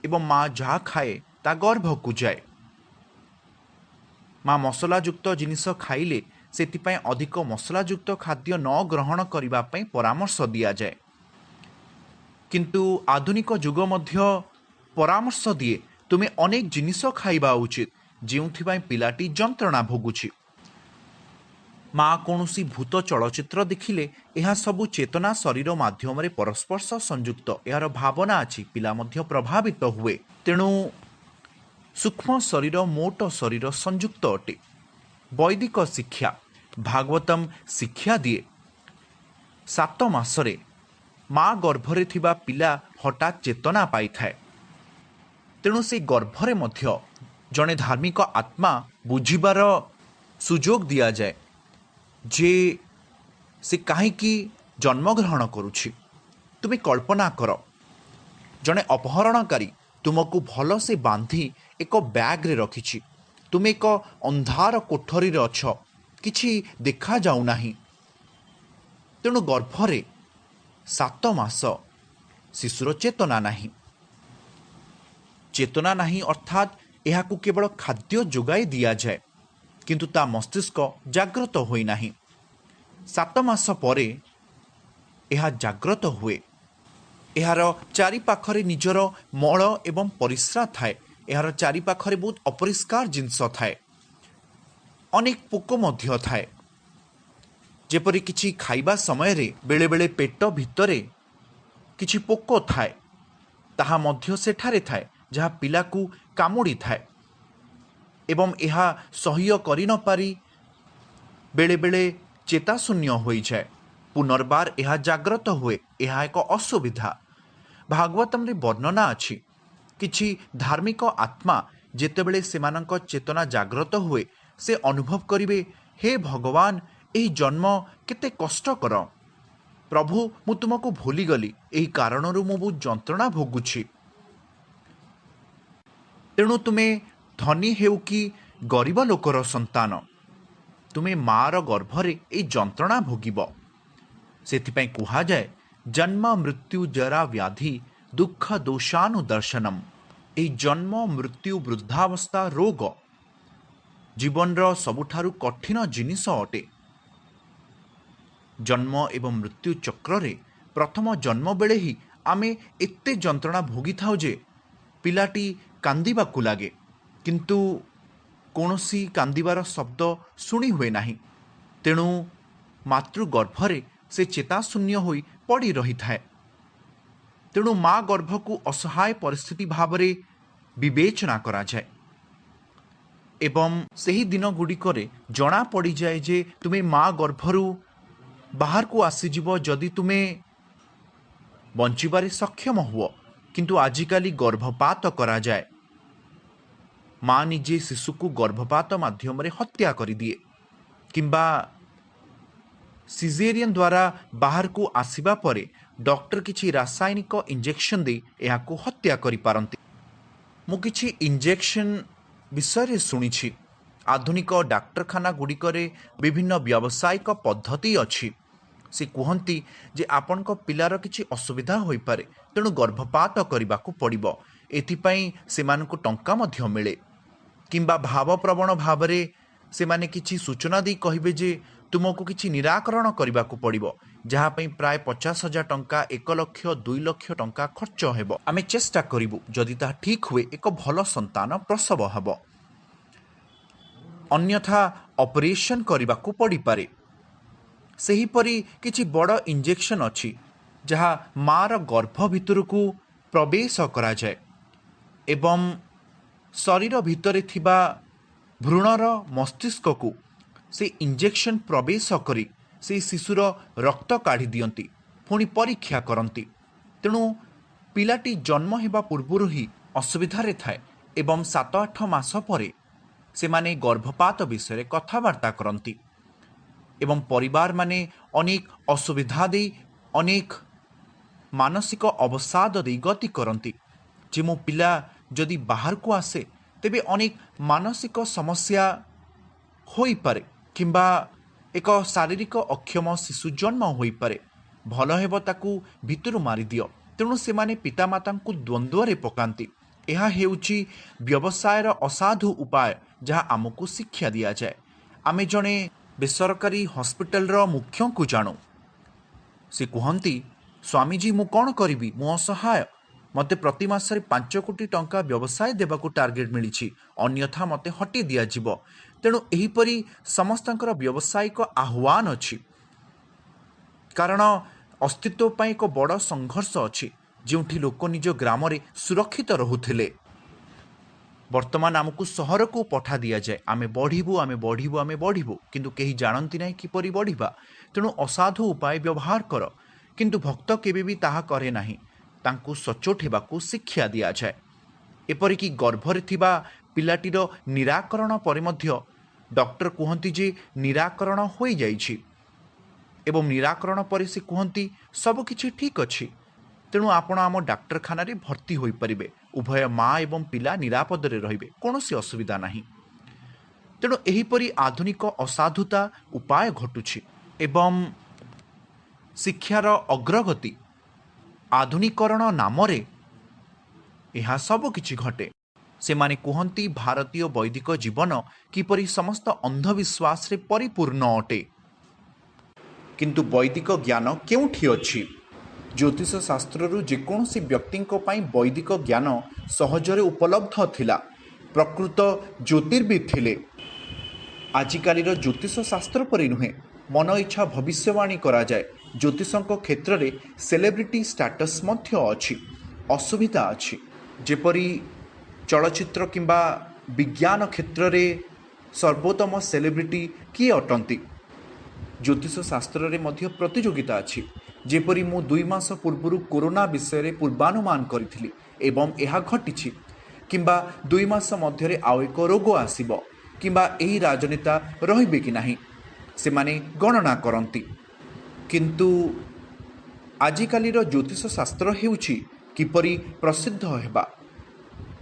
एवं माँ जहाँ खाए ता गर्भ को जाए। माँ मसलायुक्त जिनिस खाइले सेतिपाई अधिक मसलायुक्त खाद्य न ग्रहण करिबा पई परामर्श दिया जाए। किंतु आधुनिक जुग मध्य परामर्श दिए तुमे अनेक जिनिस खाइबा उचित जोंथिपाई पिलाटी जंत्रणा भोगुछि। माँ कौनसी भूत चलचित्र देखिले यह सबु चेतना शरीर माध्यम रे परस्पर संयुक्त। यार भावना अछि, पिला मध्य प्रभावित हुए। तेणु सूक्ष्म शरीर मोट शरीर संयुक्त अटे। वैदिक शिक्षा भागवतम शिक्षा दिए 7 मासरे माँ गर्भरे थिबा पिला हठात चेतना पाई थाए। तेणु से गर्भरे मध्य जड़े धार्मिक आत्मा बुझिबार सुजोग दिया जाए जे से कहीं जन्मग्रहण करुछि। तुम्हें कल्पना कर, जड़े अपहरणकारी तुमको भल से बांधी एक बैग रे रखिछि। तुम एक अंधार कोठरी रे अछ, किछि देखा जाऊ नाही। तेणु गर्भरे 7 ମାସ ଶିଶୁର ଚେତନା ନାହିଁ। ଚେତନା ନାହିଁ ଅର୍ଥାତ୍ ଏହାକୁ କେବଳ ଖାଦ୍ୟ ଯୋଗାଇ ଦିଆଯାଏ, କିନ୍ତୁ ତା ମସ୍ତିଷ୍କ ଜାଗ୍ରତ ହୋଇନାହିଁ। 7 ମାସ ପରେ ଏହା ଜାଗ୍ରତ ହୁଏ। ଏହାର ଚାରିପାଖରେ ନିଜର ମଳ ଏବଂ ପରିସ୍ରା ଥାଏ। ଏହାର ଚାରିପାଖରେ ବହୁତ ଅପରିଷ୍କାର ଜିନିଷ ଥାଏ। ଅନେକ ପୋକ ମଧ୍ୟ ଥାଏ। ଯେପରି କିଛି ଖାଇବା ସମୟରେ ବେଳେବେଳେ ପେଟ ଭିତରେ କିଛି ପୋକ ଥାଏ, ତାହା ମଧ୍ୟ ସେଠାରେ ଥାଏ, ଯାହା ପିଲାକୁ କାମୁଡ଼ିଥାଏ ଏବଂ ଏହା ସହ୍ୟ କରିନପାରି ବେଳେବେଳେ ଚେତାଶୂନ୍ୟ ହୋଇଯାଏ। ପୁନର୍ବାର ଏହା ଜାଗ୍ରତ ହୁଏ। ଏହା ଏକ ଅସୁବିଧା। ଭାଗବତମରେ ବର୍ଣ୍ଣନା ଅଛି, କିଛି ଧାର୍ମିକ ଆତ୍ମା ଯେତେବେଳେ ସେମାନଙ୍କ ଚେତନା ଜାଗ୍ରତ ହୁଏ, ସେ ଅନୁଭବ କରିବେ, ହେ ଭଗବାନ, ଏହି ଜନ୍ମ କେତେ କଷ୍ଟକର। ପ୍ରଭୁ, ମୁଁ ତୁମକୁ ଭୁଲିଗଲି। ଏହି କାରଣରୁ ମୁଁ ବହୁତ ଯନ୍ତ୍ରଣା ଭୋଗୁଛି। ତେଣୁ ତୁମେ ଧନୀ ହେଉ କି ଗରିବ ଲୋକର ସନ୍ତାନ, ତୁମେ ମାଆର ଗର୍ଭରେ ଏହି ଯନ୍ତ୍ରଣା ଭୋଗିବ। ସେଥିପାଇଁ କୁହାଯାଏ, ଜନ୍ମ ମୃତ୍ୟୁ ଜରା ବ୍ୟାଧି ଦୁଃଖ ଦୋଷାନୁଦର୍ଶନମ୍। ଏହି ଜନ୍ମ ମୃତ୍ୟୁ ବୃଦ୍ଧାବସ୍ଥା ରୋଗ ଜୀବନର ସବୁଠାରୁ କଠିନ ଜିନିଷ ଅଟେ। ଜନ୍ମ ଏବଂ ମୃତ୍ୟୁ ଚକ୍ରରେ ପ୍ରଥମ ଜନ୍ମ ବେଳେ ହିଁ ଆମେ ଏତେ ଯନ୍ତ୍ରଣା ଭୋଗିଥାଉ ଯେ ପିଲାଟି କାନ୍ଦିବାକୁ ଲାଗେ, କିନ୍ତୁ କୌଣସି କାନ୍ଦିବାର ଶବ୍ଦ ଶୁଣି ହୁଏ ନାହିଁ। ତେଣୁ ମାତୃଗର୍ଭରେ ସେ ଚେତାଶୂନ୍ୟ ହୋଇ ପଡ଼ି ରହିଥାଏ। ତେଣୁ ମା ଗର୍ଭକୁ ଅସହାୟ ପରିସ୍ଥିତି ଭାବରେ ବିବେଚନା କରାଯାଏ ଏବଂ ସେହି ଦିନଗୁଡ଼ିକରେ ଜଣାପଡ଼ିଯାଏ ଯେ ତୁମେ ମା ଗର୍ଭରୁ ବାହାରକୁ ଆସିଯିବ ଯଦି ତୁମେ ବଞ୍ଚିବାରେ ସକ୍ଷମ ହୁଅ। କିନ୍ତୁ ଆଜିକାଲି ଗର୍ଭପାତ କରାଯାଏ। ମା ନିଜେ ଶିଶୁକୁ ଗର୍ଭପାତ ମାଧ୍ୟମରେ ହତ୍ୟା କରିଦିଏ କିମ୍ବା ସିଜେରିଆନ୍ ଦ୍ୱାରା ବାହାରକୁ ଆସିବା ପରେ ଡକ୍ଟର କିଛି ରାସାୟନିକ ଇଞ୍ଜେକ୍ସନ ଦେଇ ଏହାକୁ ହତ୍ୟା କରିପାରନ୍ତି। ମୁଁ କିଛି ଇଞ୍ଜେକ୍ସନ ବିଷୟରେ ଶୁଣିଛି। ଆଧୁନିକ ଡାକ୍ତରଖାନା ଗୁଡ଼ିକରେ ବିଭିନ୍ନ ବ୍ୟାବସାୟିକ ପଦ୍ଧତି ଅଛି। ସେ କୁହନ୍ତି ଯେ ଆପଣଙ୍କ ପିଲାର କିଛି ଅସୁବିଧା ହୋଇପାରେ, ତେଣୁ ଗର୍ଭପାତ କରିବାକୁ ପଡ଼ିବ। ଏଥିପାଇଁ ସେମାନଙ୍କୁ ଟଙ୍କା ମଧ୍ୟ ମିଳେ। କିମ୍ବା ଭାବପ୍ରବଣ ଭାବରେ ସେମାନେ କିଛି ସୂଚନା ଦେଇ କହିବେ ଯେ ତୁମକୁ କିଛି ନିରାକରଣ କରିବାକୁ ପଡ଼ିବ, ଯାହା ପାଇଁ ପ୍ରାୟ 50,000 ଟଙ୍କା, 1 ଲକ୍ଷ, 2 ଲକ୍ଷ ଟଙ୍କା ଖର୍ଚ୍ଚ ହେବ। ଆମେ ଚେଷ୍ଟା କରିବୁ, ଯଦି ତାହା ଠିକ୍ ହୁଏ ଏକ ଭଲ ସନ୍ତାନ ପ୍ରସବ ହେବ। ଅନ୍ୟଥା ଅପରେସନ କରିବାକୁ ପଡ଼ିପାରେ। ସେହିପରି କିଛି ବଡ଼ ଇଞ୍ଜେକ୍ସନ ଅଛି ଯାହା ମାଆର ଗର୍ଭ ଭିତରକୁ ପ୍ରବେଶ କରାଯାଏ ଏବଂ ଶରୀର ଭିତରେ ଥିବା ଭ୍ରୂଣର ମସ୍ତିଷ୍କକୁ ସେ ଇଞ୍ଜେକ୍ସନ ପ୍ରବେଶ କରି ସେହି ଶିଶୁର ରକ୍ତ କାଢ଼ି ଦିଅନ୍ତି, ପୁଣି ପରୀକ୍ଷା କରନ୍ତି। ତେଣୁ ପିଲାଟି ଜନ୍ମ ହେବା ପୂର୍ବରୁ ହିଁ ଅସୁବିଧାରେ ଥାଏ ଏବଂ 7-8 ମାସ ପରେ ସେମାନେ ଗର୍ଭପାତ ବିଷୟରେ କଥାବାର୍ତ୍ତା କରନ୍ତି ଏବଂ ପରିବାରମାନେ ଅନେକ ଅସୁବିଧା ଦେଇ, ଅନେକ ମାନସିକ ଅବସାଦ ଦେଇ ଗତି କରନ୍ତି ଯେ ମୋ ପିଲା ଯଦି ବାହାରକୁ ଆସେ ତେବେ ଅନେକ ମାନସିକ ସମସ୍ୟା ହୋଇପାରେ କିମ୍ବା ଏକ ଶାରୀରିକ ଅକ୍ଷମ ଶିଶୁ ଜନ୍ମ ହୋଇପାରେ। ଭଲ ହେବ ତାକୁ ଭିତରୁ ମାରିଦିଅ। ତେଣୁ ସେମାନେ ପିତାମାତାଙ୍କୁ ଦ୍ୱନ୍ଦ୍ୱରେ ପକାନ୍ତି। ଏହା ହେଉଛି ବ୍ୟବସାୟର ଅସାଧୁ ଉପାୟ ଯାହା ଆମକୁ ଶିକ୍ଷା ଦିଆଯାଏ। ଆମେ ଜଣେ ବେସରକାରୀ ହସ୍ପିଟାଲର ମୁଖ୍ୟଙ୍କୁ ଜାଣୁ। ସେ କୁହନ୍ତି, ସ୍ୱାମୀଜୀ, ମୁଁ କ'ଣ କରିବି? ମୁଁ ଅସହାୟ। ମୋତେ ପ୍ରତି ମାସରେ 5 କୋଟି ଟଙ୍କା ବ୍ୟବସାୟ ଦେବାକୁ ଟାର୍ଗେଟ୍ ମିଳିଛି, ଅନ୍ୟଥା ମୋତେ ହଟେଇ ଦିଆଯିବ। ତେଣୁ ଏହିପରି ସମସ୍ତଙ୍କର ବ୍ୟବସାୟିକ ଆହ୍ୱାନ ଅଛି, କାରଣ ଅସ୍ତିତ୍ୱ ପାଇଁ ଏକ ବଡ଼ ସଂଘର୍ଷ ଅଛି ଯେଉଁଠି ଲୋକ ନିଜ ଗ୍ରାମରେ ସୁରକ୍ଷିତ ରହୁଥିଲେ। ବର୍ତ୍ତମାନ ଆମକୁ ସହରକୁ ପଠା ଦିଆଯାଏ। ଆମେ ବଢ଼ିବୁ, ଆମେ ବଢ଼ିବୁ, ଆମେ ବଢ଼ିବୁ, କିନ୍ତୁ କେହି ଜାଣନ୍ତି ନାହିଁ କିପରି ବଢ଼ିବା। ତେଣୁ ଅସାଧୁ ଉପାୟ ବ୍ୟବହାର କର। କିନ୍ତୁ ଭକ୍ତ କେବେ ବି ତାହା କରେ ନାହିଁ। ତାଙ୍କୁ ସଚୋଟ ହେବାକୁ ଶିକ୍ଷା ଦିଆଯାଏ। ଏପରିକି ଗର୍ଭରେ ଥିବା ପିଲାଟିର ନିରାକରଣ ପରେ ମଧ୍ୟ ଡକ୍ଟର କୁହନ୍ତି ଯେ ନିରାକରଣ ହୋଇଯାଇଛି ଏବଂ ନିରାକରଣ ପରେ ସେ କୁହନ୍ତି ସବୁକିଛି ଠିକ୍ ଅଛି, ତେଣୁ ଆପଣ ଆମ ଡାକ୍ତରଖାନାରେ ଭର୍ତ୍ତି ହୋଇପାରିବେ। ଉଭୟ ମା ଏବଂ ପିଲା ନିରାପଦରେ ରହିବେ, କୌଣସି ଅସୁବିଧା ନାହିଁ। ତେଣୁ ଏହିପରି ଆଧୁନିକ ଅସାଧୁତା ଉପାୟ ଘଟୁଛି ଏବଂ ଶିକ୍ଷାର ଅଗ୍ରଗତି ଆଧୁନିକରଣ ନାମରେ ଏହା ସବୁ କିଛି ଘଟେ। ସେମାନେ କୁହନ୍ତି ଭାରତୀୟ ବୈଦିକ ଜୀବନ କିପରି ସମସ୍ତ ଅନ୍ଧବିଶ୍ୱାସରେ ପରିପୂର୍ଣ୍ଣ ଅଟେ। କିନ୍ତୁ ବୈଦିକ ଜ୍ଞାନ କେଉଁଠି ଅଛି? ଜ୍ୟୋତିଷ ଶାସ୍ତ୍ରରୁ ଯେକୌଣସି ବ୍ୟକ୍ତିଙ୍କ ପାଇଁ ବୈଦିକ ଜ୍ଞାନ ସହଜରେ ଉପଲବ୍ଧ ଥିଲା। ପ୍ରକୃତ ଜ୍ୟୋତିର୍ବିଦ୍ ଥିଲେ। ଆଜିକାଲିର ଜ୍ୟୋତିଷ ଶାସ୍ତ୍ର ପରି ନୁହେଁ। ମନ ଇଚ୍ଛା ଭବିଷ୍ୟବାଣୀ କରାଯାଏ। ଜ୍ୟୋତିଷଙ୍କ କ୍ଷେତ୍ରରେ ସେଲିବ୍ରିଟି ଷ୍ଟାଟସ୍ ମଧ୍ୟ ଅଛି। ଅସୁବିଧା ଅଛି। ଯେପରି ଚଳଚ୍ଚିତ୍ର କିମ୍ବା ବିଜ୍ଞାନ କ୍ଷେତ୍ରରେ ସର୍ବୋତ୍ତମ ସେଲିବ୍ରିଟି କିଏ ଅଟନ୍ତି? ଜ୍ୟୋତିଷ ଶାସ୍ତ୍ରରେ ମଧ୍ୟ ପ୍ରତିଯୋଗିତା ଅଛି। ଯେପରି ମୁଁ 2 ମାସ ପୂର୍ବରୁ କରୋନା ବିଷୟରେ ପୂର୍ବାନୁମାନ କରିଥିଲି ଏବଂ ଏହା ଘଟିଛି। କିମ୍ବା 2 ମାସ ମଧ୍ୟରେ ଆଉ ଏକ ରୋଗ ଆସିବ କିମ୍ବା ଏହି ରାଜନେତା ରହିବେ କି ନାହିଁ, ସେମାନେ ଗଣନା କରନ୍ତି। କିନ୍ତୁ ଆଜିକାଲିର ଜ୍ୟୋତିଷ ଶାସ୍ତ୍ର ହେଉଛି କିପରି ପ୍ରସିଦ୍ଧ ହେବା।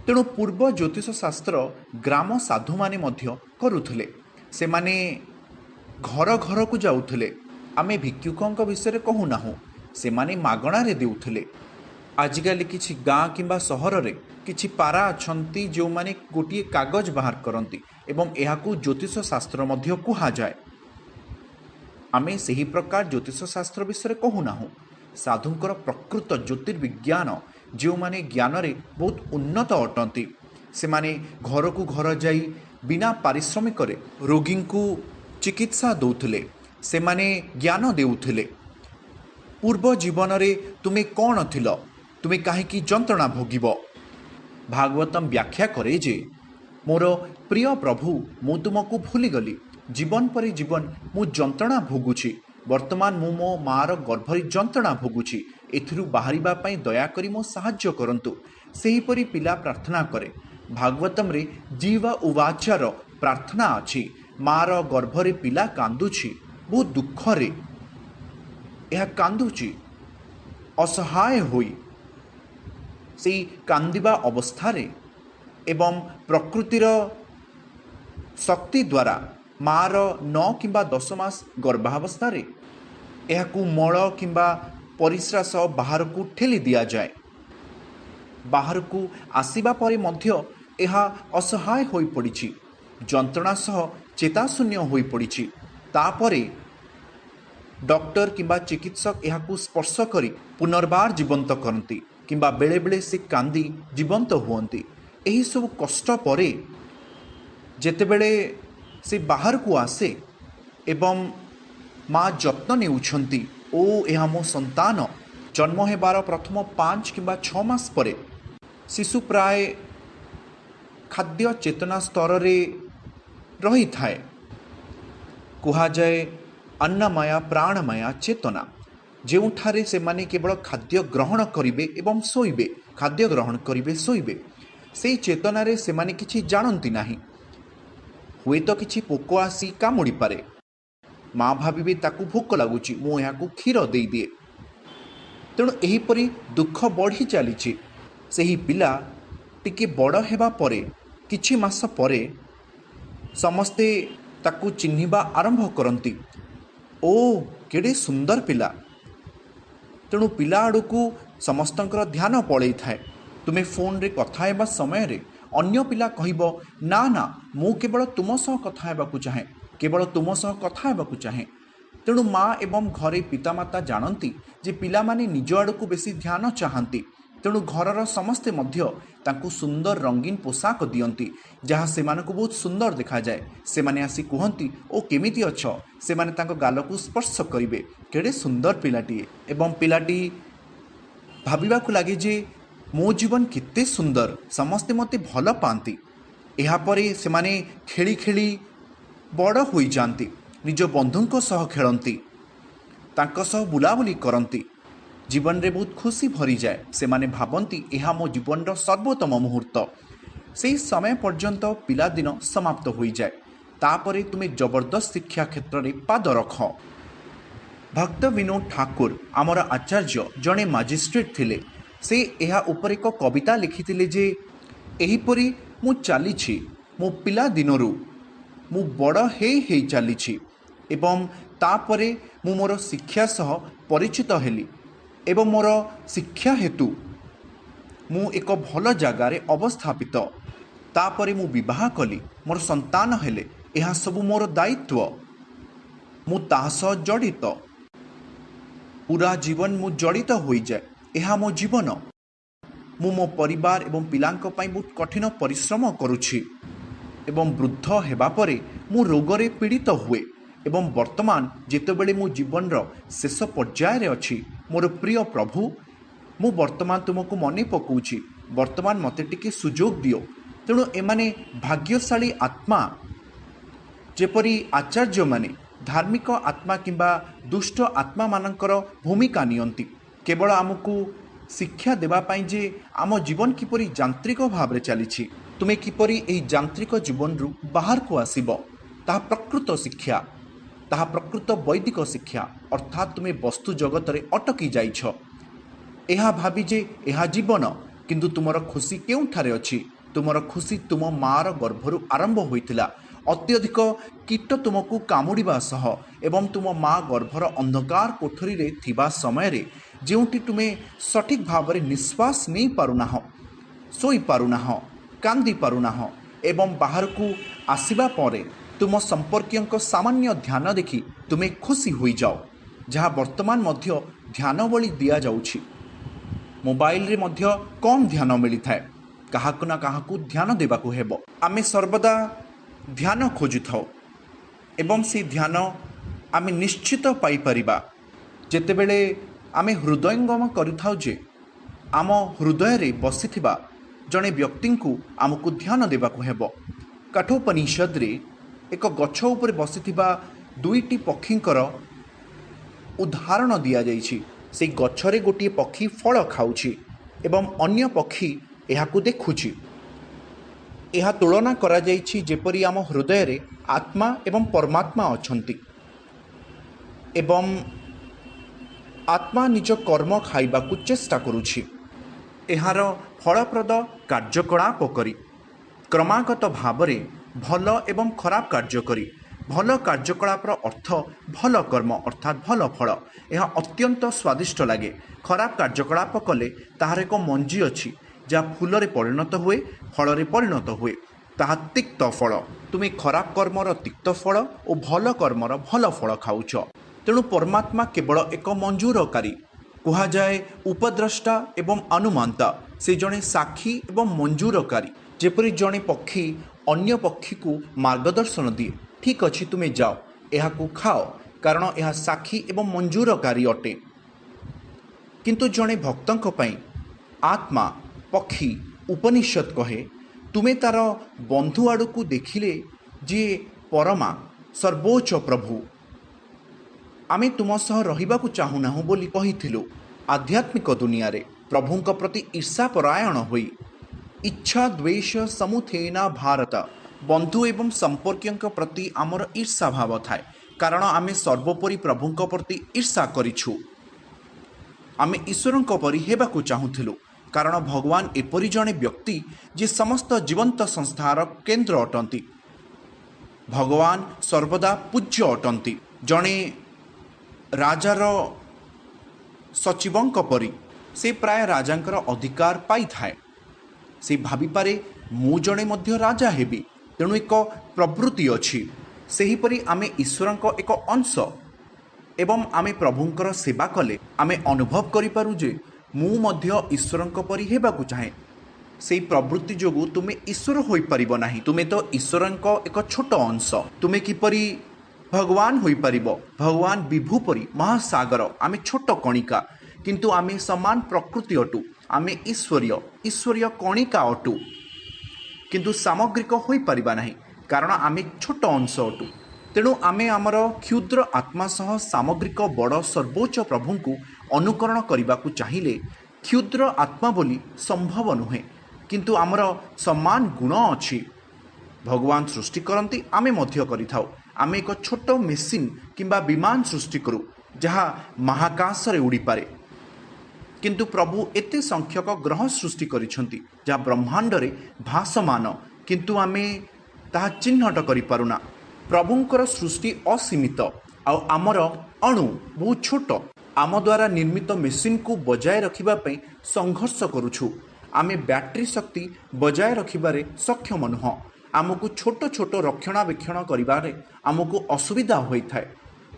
ତେଣୁ ପୂର୍ବ ଜ୍ୟୋତିଷ ଶାସ୍ତ୍ର ଗ୍ରାମ ସାଧୁମାନେ ମଧ୍ୟ କରୁଥିଲେ। ସେମାନେ ଘର ଘରକୁ ଯାଉଥିଲେ। ଆମେ ଭିକ୍ଷୁକଙ୍କ ବିଷୟରେ କହୁନାହୁଁ, ସେମାନେ ମାଗଣାରେ ଦେଉଥିଲେ। ଆଜିକାଲି କିଛି ଗାଁ କିମ୍ବା ସହରରେ କିଛି ପାରା ଅଛନ୍ତି ଯେଉଁମାନେ ଗୋଟିଏ କାଗଜ ବାହାର କରନ୍ତି ଏବଂ ଏହାକୁ ଜ୍ୟୋତିଷ ଶାସ୍ତ୍ର ମଧ୍ୟ କୁହାଯାଏ। ଆମେ ସେହି ପ୍ରକାର ଜ୍ୟୋତିଷ ଶାସ୍ତ୍ର ବିଷୟରେ କହୁନାହୁଁ। ସାଧୁଙ୍କର ପ୍ରକୃତ ଜ୍ୟୋତିର୍ବିଜ୍ଞାନ, ଯେଉଁମାନେ ଜ୍ଞାନରେ ବହୁତ ଉନ୍ନତ ଅଟନ୍ତି, ସେମାନେ ଘରକୁ ଘର ଯାଇ ବିନା ପାରିଶ୍ରମିକରେ ରୋଗୀଙ୍କୁ ଚିକିତ୍ସା ଦେଉଥିଲେ। ସେମାନେ ଜ୍ଞାନ ଦେଉଥିଲେ। ପୂର୍ବ ଜୀବନରେ ତୁମେ କ'ଣ ଥିଲ? ତୁମେ କାହିଁକି ଯନ୍ତ୍ରଣା ଭୋଗିବ? ଭାଗବତମ୍ ବ୍ୟାଖ୍ୟା କରେ ଯେ, ମୋର ପ୍ରିୟ ପ୍ରଭୁ, ମୁଁ ତୁମକୁ ଭୁଲିଗଲି। ଜୀବନ ପରେ ଜୀବନ ମୁଁ ଯନ୍ତ୍ରଣା ଭୋଗୁଛି। ବର୍ତ୍ତମାନ ମୁଁ ମୋ ମାଆର ଗର୍ଭରେ ଯନ୍ତ୍ରଣା ଭୋଗୁଛି। ଏଥିରୁ ବାହାରିବା ପାଇଁ ଦୟାକରି ମୋ ସାହାଯ୍ୟ କରନ୍ତୁ। ସେହିପରି ପିଲା ପ୍ରାର୍ଥନା କରେ। ଭାଗବତମରେ ଜୀବ ଉବାଚର ପ୍ରାର୍ଥନା ଅଛି। ମାଆର ଗର୍ଭରେ ପିଲା କାନ୍ଦୁଛି ବହୁତ ଦୁଃଖରେ। ଏହା କାନ୍ଦୁଛି ଅସହାୟ ହୋଇ। ସେଇ କାନ୍ଦିବା ଅବସ୍ଥାରେ ଏବଂ ପ୍ରକୃତିର ଶକ୍ତି ଦ୍ୱାରା ମାଆର 9 କିମ୍ବା 10 ମାସ ଗର୍ଭାବସ୍ଥାରେ ଏହାକୁ ମଳ କିମ୍ବା ପରିସ୍ରା ସହ ବାହାରକୁ ଠେଲି ଦିଆଯାଏ। ବାହାରକୁ ଆସିବା ପରେ ମଧ୍ୟ ଏହା ଅସହାୟ ହୋଇପଡ଼ିଛି। ଯନ୍ତ୍ରଣା ସହ ଚେତାଶୂନ୍ୟ ହୋଇପଡ଼ିଛି। ତାପରେ ଡକ୍ଟର କିମ୍ବା ଚିକିତ୍ସକ ଏହାକୁ ସ୍ପର୍ଶ କରି ପୁନର୍ବାର ଜୀବନ୍ତ କରନ୍ତି କିମ୍ବା ବେଳେବେଳେ ସେ କାନ୍ଦି ଜୀବନ୍ତ ହୁଅନ୍ତି। ଏହିସବୁ କଷ୍ଟ ପରେ ଯେତେବେଳେ ସେ ବାହାରକୁ ଆସେ ଏବଂ ମା ଯତ୍ନ ନେଉଛନ୍ତି, ଓ ଏହା ମୋ ସନ୍ତାନ। ଜନ୍ମ ହେବାର ପ୍ରଥମ 5 କିମ୍ବା 6 ମାସ ପରେ ଶିଶୁ ପ୍ରାୟ ଖାଦ୍ୟ ଚେତନା ସ୍ତରରେ ରହିଥାଏ। କୁହାଯାଏ ଅନ୍ନମୟ ପ୍ରାଣମୟ ଚେତନା, ଯେଉଁଠାରେ ସେମାନେ କେବଳ ଖାଦ୍ୟ ଗ୍ରହଣ କରିବେ ଏବଂ ଶୋଇବେ, ଖାଦ୍ୟ ଗ୍ରହଣ କରିବେ, ଶୋଇବେ। ସେହି ଚେତନାରେ ସେମାନେ କିଛି ଜାଣନ୍ତି ନାହିଁ। ହୁଏତ କିଛି ପୋକ ଆସି କାମୁଡ଼ିପାରେ। ମା ଭାବିବେ ତାକୁ ଭୋକ ଲାଗୁଛି, ମୁଁ ଏହାକୁ କ୍ଷୀର ଦେଇଦିଏ। ତେଣୁ ଏହିପରି ଦୁଃଖ ବଢ଼ି ଚାଲିଛି। ସେହି ପିଲା ଟିକେ ବଡ଼ ହେବା ପରେ, କିଛି ମାସ ପରେ ସମସ୍ତେ ତାକୁ ଚିହ୍ନିବା ଆରମ୍ଭ କରନ୍ତି। ଓ କେଡ଼େ ସୁନ୍ଦର ପିଲା। ତେଣୁ ପିଲା ଆଡ଼କୁ ସମସ୍ତଙ୍କର ଧ୍ୟାନ ପଳାଇଥାଏ। ତୁମେ ଫୋନରେ କଥା ହେବା ସମୟରେ ଅନ୍ୟ ପିଲା କହିବ, ନା ନା, ମୁଁ କେବଳ ତୁମ ସହ କଥା ହେବାକୁ ଚାହେଁ, କେବଳ ତୁମ ସହ କଥା ହେବାକୁ ଚାହେଁ। ତେଣୁ ମା ଏବଂ ଘରେ ପିତାମାତା ଜାଣନ୍ତି ଯେ ପିଲାମାନେ ନିଜ ଆଡ଼କୁ ବେଶୀ ଧ୍ୟାନ ଚାହାନ୍ତି। ତେଣୁ ଘରର ସମସ୍ତେ ମଧ୍ୟ ତାଙ୍କୁ ସୁନ୍ଦର ରଙ୍ଗୀନ ପୋଷାକ ଦିଅନ୍ତି, ଯାହା ସେମାନଙ୍କୁ ବହୁତ ସୁନ୍ଦର ଦେଖାଯାଏ। ସେମାନେ ଆସି କୁହନ୍ତି, ଓ କେମିତି ଅଛ? ସେମାନେ ତାଙ୍କ ଗାଲକୁ ସ୍ପର୍ଶ କରିବେ, କେଡ଼େ ସୁନ୍ଦର ପିଲାଟିଏ। ଏବଂ ପିଲାଟି ଭାବିବାକୁ ଲାଗେ ଯେ ମୋ ଜୀବନ କେତେ ସୁନ୍ଦର, ସମସ୍ତେ ମୋତେ ଭଲ ପାଆନ୍ତି। ଏହାପରେ ସେମାନେ ଖେଳି ଖେଳି ବଡ଼ ହୋଇଯାଆନ୍ତି। ନିଜ ବନ୍ଧୁଙ୍କ ସହ ଖେଳନ୍ତି, ତାଙ୍କ ସହ ବୁଲାବୁଲି କରନ୍ତି। ଜୀବନରେ ବହୁତ ଖୁସି ଭରିଯାଏ। ସେମାନେ ଭାବନ୍ତି ଏହା ମୋ ଜୀବନର ସର୍ବୋତ୍ତମ ମୁହୂର୍ତ୍ତ। ସେହି ସମୟ ପର୍ଯ୍ୟନ୍ତ ପିଲାଦିନ ସମାପ୍ତ ହୋଇଯାଏ। ତାପରେ ତୁମେ ଜବରଦସ୍ତ ଶିକ୍ଷା କ୍ଷେତ୍ରରେ ପାଦ ରଖ। ଭକ୍ତ ବିନୋଦ ଠାକୁର ଆମର ଆଚାର୍ଯ୍ୟ ଜଣେ ମାଜିଷ୍ଟ୍ରେଟ୍ ଥିଲେ। ସେ ଏହା ଉପରେ ଏକ କବିତା ଲେଖିଥିଲେ ଯେ, ଏହିପରି ମୁଁ ଚାଲିଛି ମୋ ପିଲାଦିନରୁ, ମୁଁ ବଡ଼ ହେଇ ଚାଲିଛି ଏବଂ तापरे मु मोर शिक्षा सह परिचित हेली एवं मोर शिक्षा हेतु मु एक भल जगार अवस्थापित तापरे मु विवाह कली मोर संतान हेले यह सबु मोर दायित्व मु ताहा सह जड़ित पूरा जीवन मु जड़ित हो जाए यह मो जीवन मु मो परिवार एवं पिलांक पई बहुत कठिन परिश्रम करुछि एवं वृद्ध हेबा परे मु रोगरे पीड़ित हुए एवं वर्तमान जेतेबेले मु जीवन रो शेष पर्याय रे अछि मोर प्रिय प्रभु मु वर्तमान तुमको मने पकाउछि वर्तमान मते टिके सुजोग दियो तेणु एमाने भाग्यशाली आत्मा जेपरी आचार्य माने धार्मिक आत्मा किंबा दुष्ट आत्मा मानकर भूमिका नियंती केवल आमको शिक्षा देवा पाई जे आम जीवन किपरि यांत्रिक भाव रे चली तुमे किपरि एही यांत्रिक जीवन रु बाहर को आसीबो ताहा प्रकृत शिक्षा ताहा प्रकृत वैदिक शिक्षा अर्थात तुमे वस्तु जगत रे अटकी जाइछ एहा भाबी जे एहा जीवन किंतु तुमर खुशी केउठारे अछि तुमर खुशी तुम मार गर्भरु आरंभ होइतिला अत्यधिक कीट तुमको कामुड़िबा सह एवं तुम माँ गर्भर अंधकार कोठरी रे थिबा समय रे जेउटी तुमे सठिक भाव रे निश्वास नहीं पारुनाह सोई पारुनाह कांदी पारुनाह एवं बाहर को आसिबा परे तुम संपर्कियों सामान्य ध्यान देखि तुमे खुशी होई जाओ जहाँ वर्तमान मध्य ध्यान बलि दिया जाउछि मोबाइल रे मध्य कम ध्यान मिली थाए काहाकु ना काहाकु ध्यान देबाकु हेबो आमे सर्वदा ध्यान खोजुथाओ एवं से ध्यान आमे निश्चित पाई परिबा जेतेबेले आमे हृदयंगम करिथाउ जे आम हृदय रे बसिथिबा जणे व्यक्ति को आमको ध्यान देबाकु हेबो कठोपनिषद रे एक गछ उपर बसिथिबा दुईटी पक्षींकर उदाहरण दिया जाइछि से गछरे गोटे पक्षी फल खाउछि एवं अन्य पक्षी एहाकु देखुछि यह तुलना करा जाइछि जेपरि आम हृदय रे आत्मा एवं परमात्मा अछंती एवं आत्मा निज कर्म खाइबाकु चेष्टा करुछि एहार फलप्रद कार्यकलाप करी क्रमागत भाव रे भल एवं खराब कार्य करी भल कार्यकलापर अर्थ भल कर्म अर्थात भल फल यह अत्यंत स्वादिष्ट लगे खराब कार्यकलाप कले ताहार एक मंजी अछि जहाँ फूल परिणत हुए फल परिणत हुए ताहा तिक्त फल तुम्हें खराब कर्मर तिक्त फल और भल कर्मर भल फल खाऊच तेणु परमात्मा केवल एक मंजूरकारी कह जाए उपद्रष्टा एवं अनुमानता से जड़े साक्षी एवं मंजूरकारी जेपरी जड़े पक्षी अन्य पक्षी को मार्गदर्शन दिए ठीक अच्छी तुम्हें जाओ यह खाओ कारण यह साक्षी एवं मंजूरकारी अटे किंतु जड़े भक्तों पई आत्मा पक्षी उपनिषद कहे तुमे तार बंधु आड़ को देखिले जे परमा सर्वोच्च प्रभु आमे तुम सह रहिबाकु चाहुनाहु बोली कहिथिलु आध्यात्मिक दुनिया रे प्रभुंक प्रति ईर्षा परायण होई इच्छा द्वेष समुथेना भारत बंधु एवं संपर्कियों प्रति आमर ईर्षा भाव थाए कारण आमे सर्वोपरि प्रभुंक प्रति ईर्षा करिछु आमे ईश्वरंक परि हेबाकु चाहुथिलु कारण भगवान एपरि जड़े व्यक्ति जे समस्त जीवंत संस्थार केन्द्र अटंती भगवान सर्वदा पूज्य अटंती जड़े राजार सचिवंक परि से प्राय राजांकर अधिकार पाई थाए से भाभी पारे मु जड़े मध्य राजा हेबी तेणु एक प्रवृत्ति अच्छी सेहीपरि आमे ईश्वरंक एक अंश एवं आमे प्रभुंकर सेवा कले आमे अनुभव करिपारु जे मु मध्य ईश्वरंक परि हेबाकु चाहे से प्रवृत्ति जोगु तुमे ईश्वर होई परिबो नाही तुमे तो ईश्वरंक एक छोट अंश तुमे किपरि भगवान होई परिबो भगवान विभु परि महासागर आमे छोट कणिका किंतु आमे समान प्रकृति अटु आमे ईश्वरीय कणिका अटु किंतु सामग्रिक होई परिबा नाही कारण आमे छोट अंश अटु तेणु आमे आमर क्षुद्र आत्मा सह सामग्रिक बड़ सर्वोच्च प्रभु को अनुकरण करने को चाहिए क्षुद्र आत्मा बोली संभव नुहे किंतु आमर समान गुण अच्छी भगवान सृष्टि करती आमे मध्य करिथाउ आमे एक छोट मेसीन किंबा विमान सृष्टि करू जहाँ महाकाश रे उड़ी पारे किंतु प्रभु एते संख्यक ग्रह सृष्टि करिसेंती जहाँ ब्रह्मांड रे भासमान किंतु आमे ताहा चिन्हट करि पारुना प्रभुंकर सृष्टि असीमित आमर अणु बहुत छोट आम द्वारा निर्मित मेसीन को बजाय रखिबापై संघर्ष करुछु। आमे बैटरी शक्ति बजाय रखिबारे सक्षम नुह। आमको छोट छोट रक्षणाबेक्षण करिबारे आमको असुविधा होइथाय।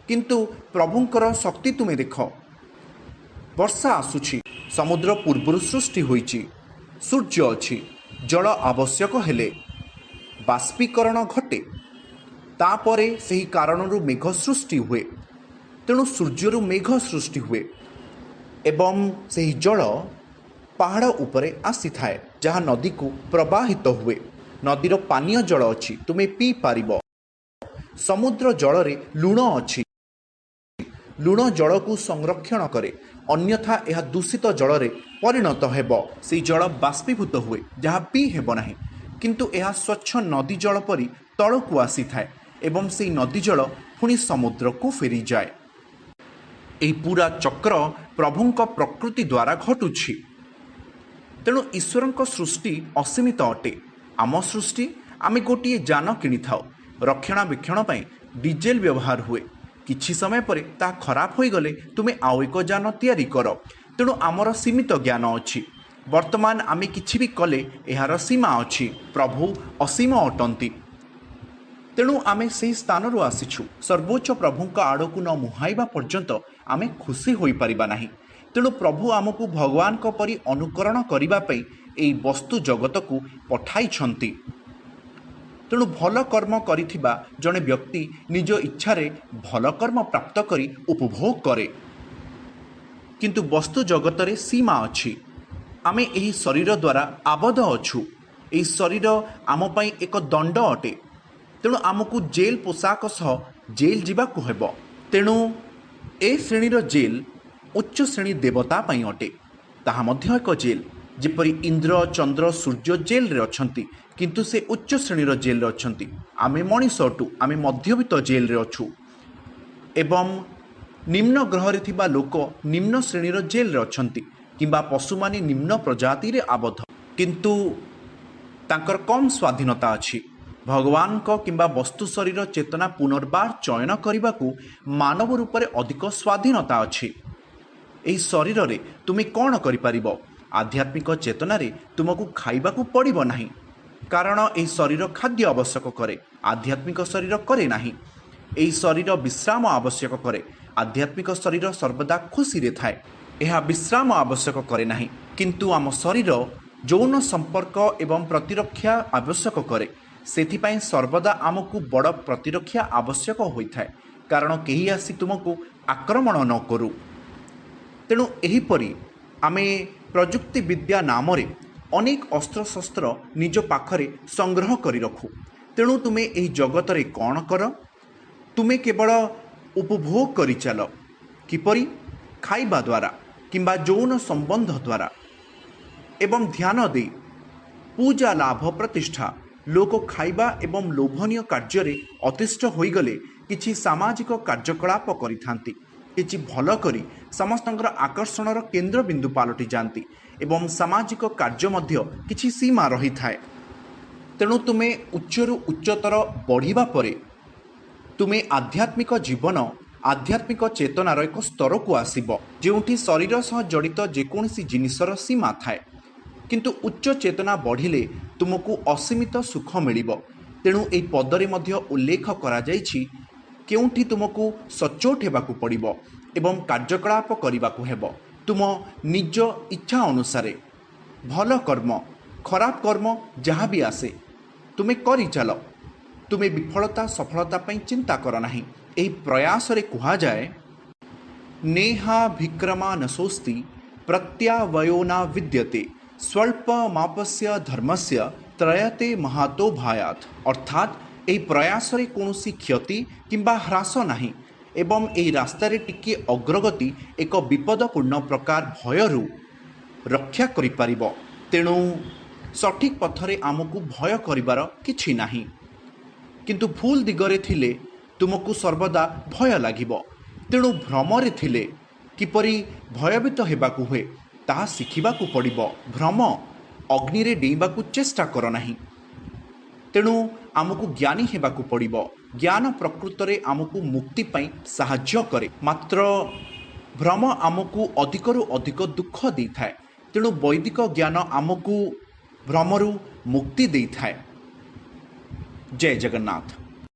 किंतु प्रभुंकर शक्ति तुमे देख। वर्षा आसुछि, समुद्र पूर्वरु सृष्टि होइछि, सूर्य अछि, जल आवश्यक हेले बाष्पीकरण घटे, तापरे सही कारणरू मेघ सृष्टि हुए। तेणु सूर्यरू मेघ सृष्टि हुए एवं सही जल पहाड़ उपरे आसी थाए, जहाँ नदी को प्रवाहित हुए। नदीर पानीय जल अछि, तुमे पी पारिब। समुद्र जल रे लुण अछि, लुण जल को संरक्षण करे, अन्यथा यह दूषित जल रे परिणत हेब। से जल बाष्पीभूत हुए, जहाँ पी हेब नाही, किंतु यह स्वच्छ नदी जल परी तलकू आसी थाए एवं से नदी जल पुणी समुद्र को फेरी जाए। यही पूरा चक्र प्रभुंक प्रकृति द्वारा घटुछि। तेणु ईश्वरंक सृष्टि असीमित अटे। आम सृष्टि आमे गोटे जान किणी थाउ, रक्षणाबेक्षण पई डीजेल व्यवहार हुए। किछि समय परे ता खराब हो गले तुमे आउ एक जान तैयारी कर। तेणु आमर सीमित ज्ञान अछि। वर्तमान आमे किछि भी कले एहार सीमा अछि। प्रभु असीम अटंती। तेणु आमे से स्थान आसीछु। सर्वोच्च प्रभुंक आड़कू न मुहाइबा पर्यंत आमे खुशी होई परिबा नाही। तेणु प्रभु आमको भगवान को परी अनुकरण करिबा पई एई वस्तु जगत को पठाइछंती। तेणु भल कर्म करिथिबा जणे व्यक्ति निज इच्छारे भल कर्म प्राप्त करी उपभोग करे। किंतु वस्तु जगतरे सीमा अछि। आमे एही शरीर द्वारा आबद्ध अछु। एही शरीर आम पई एक दंड अटे। तेणु आमको जेल पोशाक सह जेल जीवाकू हेब। तेणु ए श्रेणीर जेल उच्च श्रेणी देवता पई अटे। ताहा मध्य एक जेल, जेपरी इंद्र चंद्र सूर्य जेल रे अछंती, किंतु से उच्च श्रेणीर जेल रे अछंती। आमे मनीष अटू, आमे मध्यवित्त जेल रे अछु। एवं निम्न ग्रह रे थिबा लोक निम्न श्रेणीर जेल रे अछंती, किंबा पशु माने निम्न प्रजाति रे आबद्ध, किंतु तांकर कम स्वाधीनता अछि। भगवान को किंबा वस्तु शरीर चेतना पुनर्बार चयन करने को मानव रूप में अधिक स्वाधीनता अच्छी। यही शरीर रे तुम कौन कर आध्यात्मिक चेतना रे तुमको खाइबाकू पड़िबो नाही, कारण यही शरीर खाद्य आवश्यक करे, आध्यात्मिक शरीर करे नाही। यही शरीर विश्राम आवश्यक करे, आध्यात्मिक शरीर सर्वदा खुशी रे थाए, यह विश्राम आवश्यक करे नाही। किंतु आम शरीर यौन संपर्क एवं प्रतिरक्षा आवश्यक करे। सेथिपाई सर्वदा आमको बड़ प्रतिरक्षा आवश्यक होइथाए, कारण केही आसी तुमको आक्रमण न करू। तेणु एहीपरि आमे प्रजुक्ति विद्या नाम रे अनेक अस्त्रशस्त्र निज पाखरे संग्रह करि रखु। तेणु तुमे एही जगत रे कौन कर, तुमे केवल उपभोग करि चल। किपरि? खाइबा द्वारा किंबा यौन संबंध द्वारा एवं ध्यान दे पूजा लाभ प्रतिष्ठा लोक खाइबा एवं लोभनीय कार्य अतिष्ठ होइगले किछि सामाजिक कार्यकलाप करिथांती, किछि भल करी समस्तंकर आकर्षणर केंद्र बिंदु पालटि जाती एवं सामाजिक कार्य मध्य किछि सीमा रही थाए। तेणु तुमे उच्चरु उच्चतर बढ़िबा परे तुमे आध्यात्मिक जीवन आध्यात्मिक चेतनार एक स्तर को आसीब, जेउठी शरीर सह जड़ित जेकोसी जिनिसर सीमा थाए। किंतु उच्च चेतना बढ़िले तुमको असीमित सुख मिलिब। तेणु एही पदरे मध्य उल्लेख करा जाइछि, केउठी तुमको सचोट हेबाकू पड़िब एवं कार्यकलाप करिबाकू हेब तुम निज इच्छा अनुसारे। भल कर्म खराब कर्म जहाँ भी आसे तुमे करि चल। तुमे विफलता सफलता पई चिंता कर नाही। एही प्रयास रे कुहा जाए, नेहा विक्रमा नसोस्ति प्रत्यावयो न विद्यते स्वल्प मापस्य धर्मस्य त्रयते महातो भायात। अर्थात यही प्रयास रे कौनसी क्षति किंबा ह्रास नाही एवं यही रास्तारे टिके अग्रगति एक विपदपूर्ण प्रकार भयरू रक्षा करि परिबो। तेणु सठिक पथरे आमको भय करिबार किछि नाही, किंतु भूल दिगरे थिले तुमको सर्वदा भय लागिबो। तेणु भ्रमरे थिले किपरि भयभीत हेबाकू हुए ताहा शिखिबाकू पड़िबो। भ्रम अग्नि रे डेइबाकू चेष्टा कर नाही। तेणु आमको ज्ञानी हेबाकु पड़िबो। ज्ञान प्रकृतरे आमको मुक्ति पाई साहाय्य करे, मात्र भ्रम आमको अधिकरु अधिक दुख देइथाए। तेणु वैदिक ज्ञान आमको भ्रमरु मुक्ति देइथाए। जय जगन्नाथ।